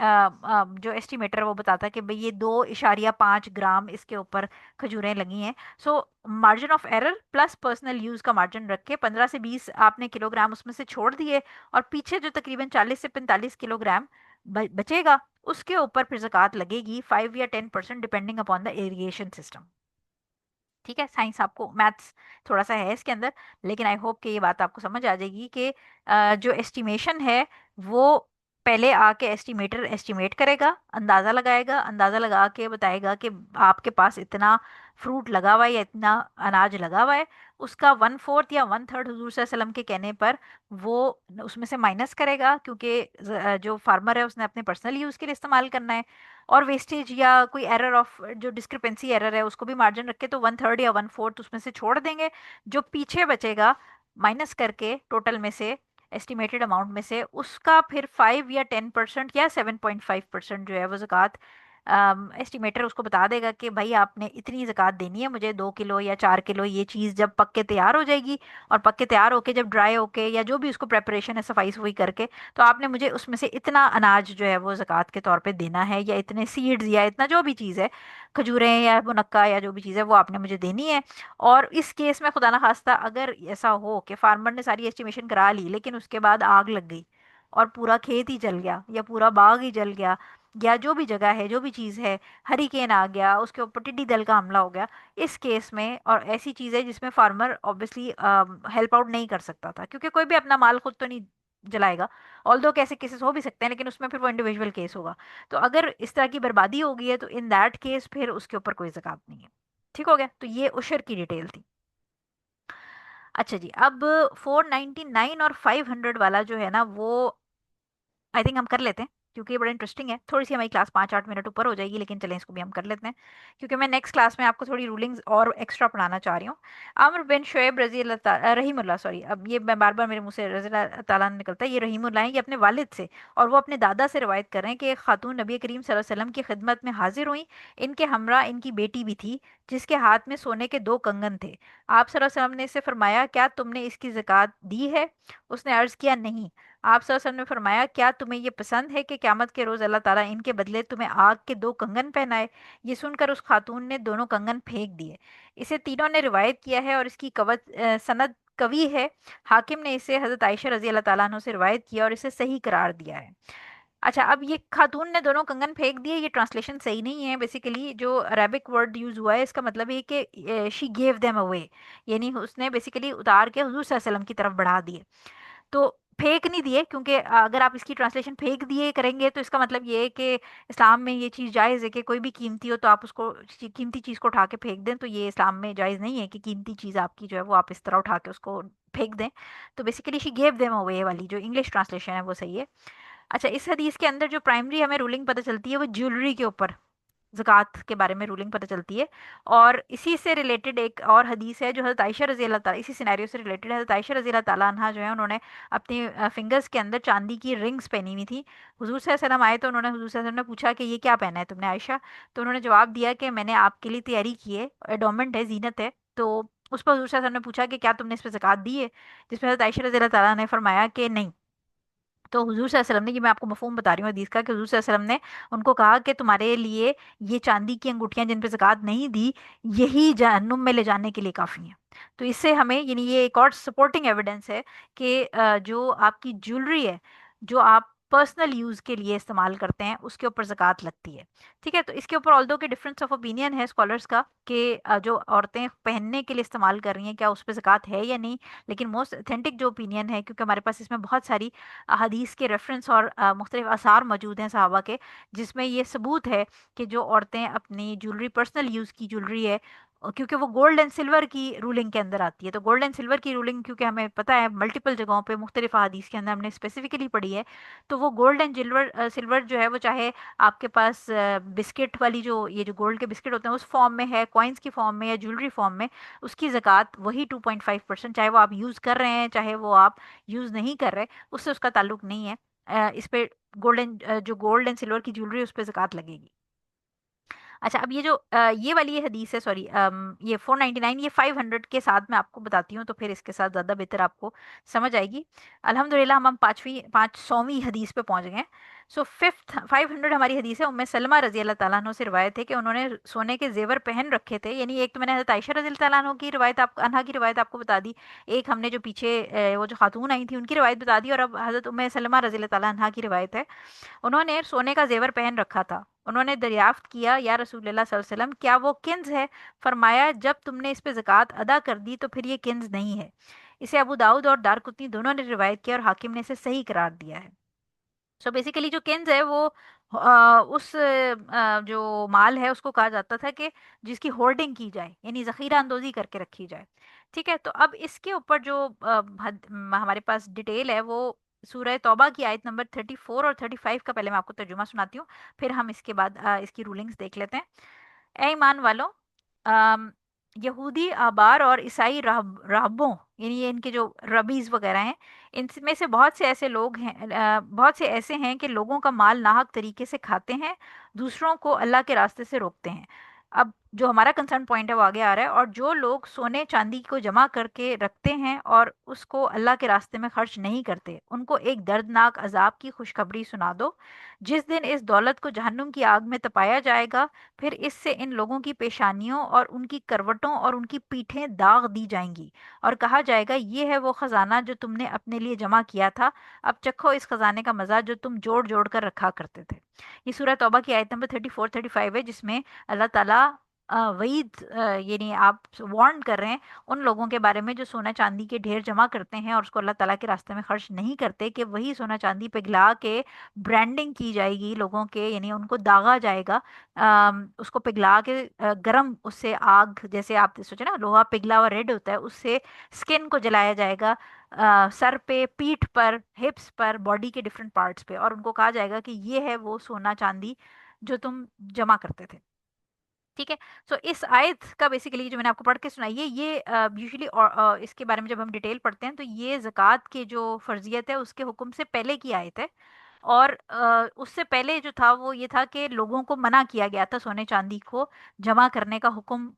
جو اسٹیمیٹر وہ بتاتا ہے کہ بھئی یہ 2.5 گرام اس کے اوپر کھجوریں لگی ہیں. So margin of error plus personal use کا مارجن رکھ کے 15 سے 20 آپ نے کلو گرام اس میں سے چھوڑ دیے، اور پیچھے جو تقریباً 40 سے 45 کلو گرام بچے گا، اس کے اوپر پھر زکوٰۃ لگے گی 5 یا 10% depending upon the irrigation system. ٹھیک ہے، سائنس آپ کو میتھس تھوڑا سا ہے اس کے اندر، لیکن آئی ہوپ کہ یہ بات آپ کو سمجھ آ جائے گی کہ جو اسٹیمیشن ہے وہ پہلے آ کے اسٹیمیٹر اسٹیمیٹ کرے گا، اندازہ لگائے گا، اندازہ لگا کے بتائے گا کہ آپ کے پاس اتنا فروٹ لگا ہوا ہے یا اتنا اناج لگا ہوا ہے. اس کا 1/4 یا 1/3 حضور صلی اللہ علیہ وسلم کے کہنے پر وہ اس میں سے مائنس کرے گا، کیونکہ جو فارمر ہے اس نے اپنے پرسنل یوز کے لیے استعمال کرنا ہے. اور ویسٹیج یا کوئی ایرر آف جو ڈسکرپنسی ایرر ہے اس کو بھی مارجن رکھ کے تو 1/3 یا 1/4 اس میں سے چھوڑ دیں گے. جو پیچھے بچے گا مائنس کر کے ٹوٹل میں سے ایسٹیمیٹڈ اماؤنٹ میں سے، اس کا پھر 5 یا 10% یا 7.5% جو ہے وہ زکوٰۃ ایسٹیمیٹر اس کو بتا دے گا کہ بھائی آپ نے اتنی زکوٰۃ دینی ہے مجھے، 2 کلو یا 4 کلو یہ چیز جب پک کے تیار ہو جائے گی، اور پک کے تیار ہو کے جب ڈرائی ہو کے یا جو بھی اس کو پریپریشن ہے صفائی صفائی کر کے، تو آپ نے مجھے اس میں سے اتنا اناج جو ہے وہ زکوٰۃ کے طور پہ دینا ہے، یا اتنے سیڈز یا اتنا جو بھی چیز ہے، کھجوریں یا منقع یا جو بھی چیز ہے وہ آپ نے مجھے دینی ہے. اور اس کیس میں خدا نخواستہ اگر ایسا ہو کہ فارمر نے ساری ایسٹیمیشن کرا لی لیکن اس کے بعد آگ لگ گئی اور پورا کھیت ہی جل گیا یا پورا باغ ہی جل گیا، یا جو بھی جگہ ہے جو بھی چیز ہے، ہریکین آ گیا، اس کے اوپر ٹڈی دل کا حملہ ہو گیا، اس کیس میں، اور ایسی چیز ہے جس میں فارمر obviously ہیلپ آؤٹ نہیں کر سکتا تھا، کیونکہ کوئی بھی اپنا مال خود تو نہیں جلائے گا. آل دو کیسے کیسز ہو بھی سکتے ہیں لیکن اس میں پھر وہ انڈیویجول کیس ہوگا. تو اگر اس طرح کی بربادی ہو گئی ہے تو ان دیٹ کیس پھر اس کے اوپر کوئی زکوٰۃ نہیں ہے. ٹھیک ہو گیا، تو یہ عشر کی ڈیٹیل تھی. اچھا جی، اب 499 اور 500 والا جو ہے نا وہ آئی تھنک ہم کر لیتے ہیں، کیونکہ یہ بڑا انٹرسٹنگ ہے. تھوڑی سی ہماری کلاس 5-8 منٹ اوپر ہو جائے گی، لیکن چلیں اس کو بھی ہم کر لیتے ہیں، کیونکہ میں نیکسٹ کلاس میں آپ کو تھوڑی رولنگز اور ایکسٹرا پڑھانا چاہ رہی ہوں. عامر بن شعیب رضی اللہ تعالیٰ رحیم اللہ، سوری اب یہ میں بار بار میرے منہ سے رضی اللہ تعالیٰ نے نکلتا ہے، یہ رحیم اللہ ہیں، یہ اپنے والد سے اور وہ اپنے دادا سے روایت کر رہے ہیں کہ ایک خاتون نبی کریم صلی اللہ علیہ وسلم کی خدمت میں حاضر ہوئیں. ان کے ہمراہ ان کی بیٹی بھی تھی جس کے ہاتھ میں سونے کے 2 کنگن تھے. آپ صلی اللہ علیہ وسلم نے اسے فرمایا کیا تم نے اس کی زکوٰۃ دی ہے؟ اس نے عرض کیا نہیں. آپ صلی اللہ علیہ وسلم نے فرمایا کیا تمہیں یہ پسند ہے کہ قیامت کے روز اللہ تعالیٰ ان کے بدلے تمہیں آگ کے 2 کنگن پہنائے؟ یہ سن کر اس خاتون نے دونوں کنگن پھینک دیے. اسے تینوں نے روایت کیا ہے اور اس کی سند قوی ہے. حاکم نے اسے حضرت عائشہ رضی اللہ تعالیٰ عنہ سے روایت کیا اور اسے صحیح قرار دیا ہے. اچھا، اب یہ خاتون نے دونوں کنگن پھینک دیے، یہ ٹرانسلیشن صحیح نہیں ہے. بیسیکلی جو عربک ورڈ یوز ہوا ہے اس کا مطلب یہ کہ شی گیو دیم اوے، یعنی اس نے بیسیکلی اتار کے حضور صلی اللہ علیہ وسلم کی طرف بڑھا دیے. تو پھینک نہیں دیے، کیونکہ اگر آپ اس کی ٹرانسلیشن پھینک دیے کریں گے تو اس کا مطلب یہ ہے کہ اسلام میں یہ چیز جائز ہے کہ کوئی بھی قیمتی ہو تو آپ اس کو قیمتی چیز کو اٹھا کے پھینک دیں. تو یہ اسلام میں جائز نہیں ہے کہ قیمتی چیز آپ کی جو ہے وہ آپ اس طرح اٹھا کے اس کو پھینک دیں. تو بیسیکلی شی گیو دیم اوے والی جو انگلش ٹرانسلیشن ہے وہ صحیح ہے. اچھا، اس حدیث کے اندر جو پرائمری ہمیں رولنگ پتہ چلتی ہے وہ جیولری کے اوپر زکوٰۃ کے بارے میں رولنگ پتہ چلتی ہے. اور اسی سے ریلیٹڈ ایک اور حدیث ہے جو حضرت عائشہ رضی اللہ تعالیٰ، اسی سینیریو سے ریلیٹڈ ہے. حضرت عائشہ رضی اللہ تعالیٰ عنہ جو ہے انہوں نے اپنی فنگرز کے اندر چاندی کی رنگز پہنی ہوئی تھی. حضور صلی اللہ علیہ وسلم آئے تو انہوں نے حضور صلی اللہ علیہ وسلم نے پوچھا کہ یہ کیا پہنا ہے تم نے عائشہ؟ تو انہوں نے جواب دیا کہ میں نے آپ کے لیے تیاری کی ہے، ایڈورنمنٹ ہے، زینت ہے. تو اس پر حضور صلی اللہ علیہ وسلم نے پوچھا کہ کیا تم نے اس پہ زکوٰۃ دی ہے؟ جس پہ حضرت عائشہ رضی اللہ تعالیٰ نے فرمایا کہ نہیں. تو حضور صلی اللہ علیہ وسلم نے، یہ میں آپ کو مفہوم بتا رہی ہوں حدیث کا، کہ حضور صلی اللہ علیہ وسلم نے ان کو کہا کہ تمہارے لیے یہ چاندی کی انگوٹھیاں جن پہ زکوٰۃ نہیں دی یہی جہنم میں لے جانے کے لیے کافی ہیں. تو اس سے ہمیں، یعنی یہ ایک اور سپورٹنگ ایویڈنس ہے کہ جو آپ کی جیولری ہے جو آپ پرسنل یوز کے لیے استعمال کرتے ہیں اس کے اوپر زکوٰۃ لگتی ہے. ٹھیک ہے، تو اس کے اوپر آلدو کے ڈفرینس آف اوپینین ہے اسکالرس کا کہ جو عورتیں پہننے کے لیے استعمال کر رہی ہیں کیا اس پہ زکوٰۃ ہے یا نہیں. لیکن موسٹ اتھینٹک جو اوپینین ہے، کیونکہ ہمارے پاس اس میں بہت ساری حدیث کے ریفرنس اور مختلف آثار موجود ہیں صحابہ کے، جس میں یہ ثبوت ہے کہ جو عورتیں اپنی جیولری پرسنل یوز کی جیولری ہے، کیونکہ وہ گولڈ اینڈ سلور کی رولنگ کے اندر آتی ہے. تو گولڈ اینڈ سلور کی رولنگ کیونکہ ہمیں پتہ ہے ملٹیپل جگہوں پہ مختلف حدیث کے اندر ہم نے اسپیسیفکلی پڑھی ہے. تو وہ گولڈ اینڈ سلور جو ہے وہ چاہے آپ کے پاس بسکٹ والی جو یہ جو گولڈ کے بسکٹ ہوتے ہیں اس فارم میں ہے، کوائنس کی فارم میں یا جیولری فارم میں، اس کی زکوٰۃ وہی 2.5%، چاہے وہ آپ یوز کر رہے ہیں چاہے وہ آپ یوز نہیں کر رہے، اس سے اس کا تعلق نہیں ہے. اس پہ جو گولڈ اینڈ سلور کی جیولری اس پہ زکوٰۃ لگے گی. اچھا اب یہ جو یہ والی یہ حدیث ہے، سوری، یہ 499، یہ 500 کے ساتھ میں آپ کو بتاتی ہوں تو پھر اس کے ساتھ زیادہ بہتر آپ کو سمجھ آئے گی۔ الحمدللہ ہم 500ویں حدیث پہ پہنچ گئے ہیں۔ سو 500 ہماری حدیث ہے، ام سلمہ رضی اللہ تعالیٰ عنہ سے روایت ہے کہ انہوں نے سونے کے زیور پہن رکھے تھے، یعنی ایک تو میں نے حضرت عائشہ رضی اللہ تعالیٰ عنہ کی روایت عنہا کی روایت آپ کو بتا دی، ایک ہم نے جو پیچھے وہ جو خاتون آئی تھی ان کی روایت بتا دی، اور اب حضرت ام سلمہ رضی اللہ تعالیٰ عنہ کی روایت ہے۔ انہوں نے سونے کا زیور پہن رکھا تھا، انہوں نے دریافت کیا یا رسول اللہ صلی اللہ علیہ وسلم کیا وہ کنز ہے؟ فرمایا جب تم نے اس پہ زکوٰۃ ادا کر دی تو پھر یہ کنز نہیں ہے۔ اسے ابو داؤد اور دارقطنی دونوں نے روایت کیا اور حاکم نے اسے صحیح قرار دیا ہے۔ سو بیسیکلی جو کنز ہے وہ اس جو مال ہے اس کو کہا جاتا تھا کہ جس کی ہولڈنگ کی جائے، یعنی ذخیرہ اندوزی کر کے رکھی جائے۔ ٹھیک ہے، تو اب اس کے اوپر جو ہمارے پاس ڈیٹیل ہے وہ سورہ توبہ کی آیت نمبر 34 اور 35 کا پہلے میں آپ کو ترجمہ سناتی ہوں، پھر ہم اس کے بعد اس کی رولنگز دیکھ لیتے ہیں۔ اے ایمان والو، آم، یہودی احبار اور عیسائی راہبوں، یعنی یہ ان کے جو ربیز وغیرہ ہیں، ان میں سے بہت سے ایسے لوگ ہیں، بہت سے ایسے ہیں کہ لوگوں کا مال ناحق طریقے سے کھاتے ہیں، دوسروں کو اللہ کے راستے سے روکتے ہیں۔ اب جو ہمارا کنسرن پوائنٹ ہے وہ آگے آ رہا ہے، اور جو لوگ سونے چاندی کو جمع کر کے رکھتے ہیں اور اس کو اللہ کے راستے میں خرچ نہیں کرتے، ان کو ایک دردناک عذاب کی خوشخبری سنا دو، جس دن اس دولت کو جہنم کی آگ میں تپایا جائے گا، پھر اس سے ان لوگوں کی پیشانیوں اور ان کی کروٹوں اور ان کی پیٹھیں داغ دی جائیں گی، اور کہا جائے گا یہ ہے وہ خزانہ جو تم نے اپنے لیے جمع کیا تھا، اب چکھو اس خزانے کا مزہ جو تم جوڑ جوڑ کر رکھا کرتے تھے۔ یہ سورہ توبہ کی آیت نمبر 34 35 ہے، جس میں اللہ تعالیٰ وعید یعنی آپ وارن کر رہے ہیں ان لوگوں کے بارے میں جو سونا چاندی کے ڈھیر جمع کرتے ہیں اور اس کو اللہ تعالیٰ کے راستے میں خرچ نہیں کرتے، کہ وہی سونا چاندی پگھلا کے برانڈنگ کی جائے گی لوگوں کے، یعنی ان کو داغا جائے گا، اس کو پگھلا کے گرم اس سے آگ، جیسے آپ سوچے نا لوہا پگھلا ہوا ریڈ ہوتا ہے، اس سے اسکن کو جلایا جائے گا، سر پہ، پیٹھ پر، ہپس پر، باڈی کے ڈفرینٹ پارٹس پہ، اور ان کو کہا جائے گا کہ یہ ہے وہ سونا چاندی جو تم جمع کرتے تھے۔ ٹھیک ہے، سو اس آیت کا بیسیکلی جو میں نے آپ کو پڑھ کے سنائی ہے، یہ یوزلی اس کے بارے میں جب ہم ڈیٹیل پڑھتے ہیں تو یہ زکوٰۃ کے جو فرضیت ہے اس کے حکم سے پہلے کی آیت ہے، اور اس سے پہلے جو تھا وہ یہ تھا کہ لوگوں کو منع کیا گیا تھا سونے چاندی کو جمع کرنے کا حکم،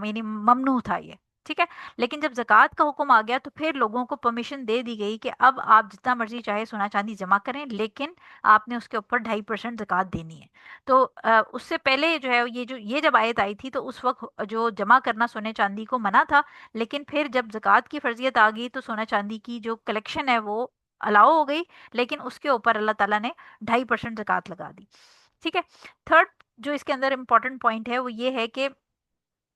یعنی ممنوع تھا یہ۔ ٹھیک ہے، لیکن جب زکوٰۃ کا حکم آ گیا تو پھر لوگوں کو پرمیشن دے دی گئی کہ اب آپ جتنا مرضی چاہے سونا چاندی جمع کریں، لیکن آپ نے اس کے اوپر 2.5% زکوٰۃ دینی ہے۔ تو اس سے پہلے جو ہے یہ جب آیت آئی تھی تو اس وقت جو جمع کرنا سونے چاندی کو منع تھا، لیکن پھر جب زکوٰۃ کی فرضیت آ گئی تو سونا چاندی کی جو کلیکشن ہے وہ الاؤ ہو گئی، لیکن اس کے اوپر اللہ تعالیٰ نے 2.5% زکوٰۃ لگا دی۔ ٹھیک ہے، تھرڈ جو اس کے اندر امپورٹنٹ پوائنٹ ہے وہ یہ ہے کہ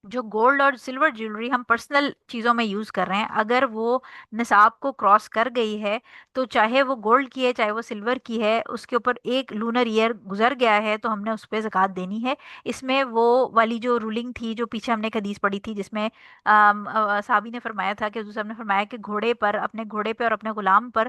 جو گولڈ اور سلور جیولری ہم پرسنل چیزوں میں یوز کر رہے ہیں، اگر وہ نصاب کو کراس کر گئی ہے تو چاہے وہ گولڈ کی ہے چاہے وہ سلور کی ہے، اس کے اوپر ایک لونر ایئر گزر گیا ہے تو ہم نے اس پہ زکوٰۃ دینی ہے۔ اس میں وہ والی جو رولنگ تھی جو پیچھے ہم نے ایک حدیث پڑھی تھی جس میں صحابی نے فرمایا تھا کہ حضور صاحب نے فرمایا کہ گھوڑے پر، اپنے گھوڑے پہ اور اپنے غلام پر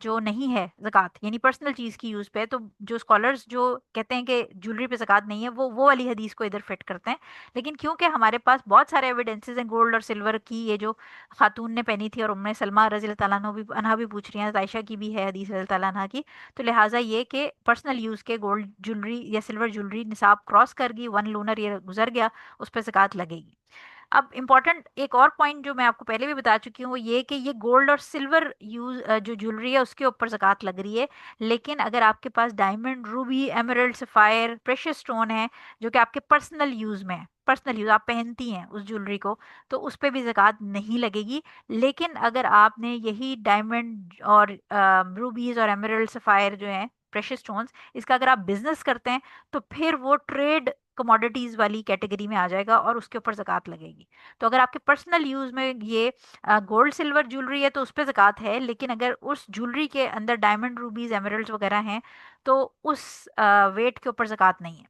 جو نہیں ہے زکوٰۃ، یعنی پرسنل چیز کی یوز پہ، تو جو اسکالرز جو کہتے ہیں کہ جولری پہ زکوٰۃ نہیں ہے وہ والی حدیث کو ادھر فٹ کرتے ہیں، لیکن کیونکہ ہمارے پاس بہت سارے ایویڈنسز ہیں گولڈ اور سلور کی، یہ جو خاتون نے پہنی تھی اور ام سلمہ رضی اللہ تعالیٰ عنہ بھی پوچھ رہی ہیں، عائشہ کی بھی ہے حدیث رضی اللہ تعالیٰ عنہ کی، تو لہٰذا یہ کہ پرسنل یوز کے گولڈ جولری یا سلور جولری نصاب کراس کر گئی، 1 لونر یہ گزر گیا، اس پہ زکوٰۃ لگے گی۔ اب امپورٹنٹ ایک اور پوائنٹ جو میں آپ کو پہلے بھی بتا چکی ہوں وہ یہ کہ یہ گولڈ اور سلور یوز جو جولری ہے اس کے اوپر زکوٰۃ لگ رہی ہے، لیکن اگر آپ کے پاس diamond, ruby, emerald, sapphire, precious stone ہے جو کہ آپ کے پرسنل یوز میں، پرسنل یوز آپ پہنتی ہیں اس جولری کو، تو اس پہ بھی زکوٰۃ نہیں لگے گی۔ لیکن اگر آپ نے یہی ڈائمنڈ اور روبیز اور ایمرلڈ، سفائر جو ہیں پریشیس اسٹونز، اس کا اگر آپ بزنس کرتے ہیں تو پھر وہ ٹریڈ کموڈیٹیز والی کیٹیگری میں آ جائے گا اور اس کے اوپر زکوٰۃ لگے گی۔ تو اگر آپ کے پرسنل یوز میں یہ گولڈ سلور جولری ہے تو اس پہ زکوٰۃ ہے، لیکن اگر اس جولری کے اندر ڈائمنڈ، روبیز، ایمرلڈز وغیرہ ہیں تو اس ویٹ کے اوپر زکوٰۃ نہیں ہے۔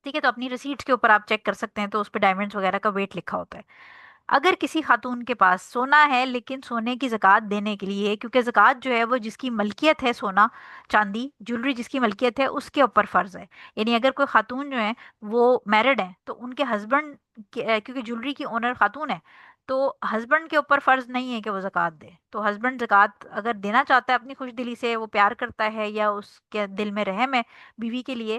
ٹھیک ہے، تو اپنی ریسیٹس کے اوپر آپ چیک کر سکتے ہیں تو اس پہ ڈائمنڈز وغیرہ کا ویٹ لکھا ہوتا ہے۔ اگر کسی خاتون کے پاس سونا ہے لیکن سونے کی زکوٰۃ دینے کے لیے، کیونکہ زکوٰۃ جو ہے وہ جس کی ملکیت ہے، سونا چاندی جولری جس کی ملکیت ہے اس کے اوپر فرض ہے، یعنی اگر کوئی خاتون جو ہے وہ میرڈ ہیں تو ان کے ہسبینڈ، کیونکہ جولری کی اونر خاتون ہے تو ہسبینڈ کے اوپر فرض نہیں ہے کہ وہ زکوٰۃ دے، تو ہسبینڈ زکوٰۃ اگر دینا چاہتا ہے اپنی خوش دلی سے، وہ پیار کرتا ہے یا اس کے دل میں رحم ہے بیوی کے لیے،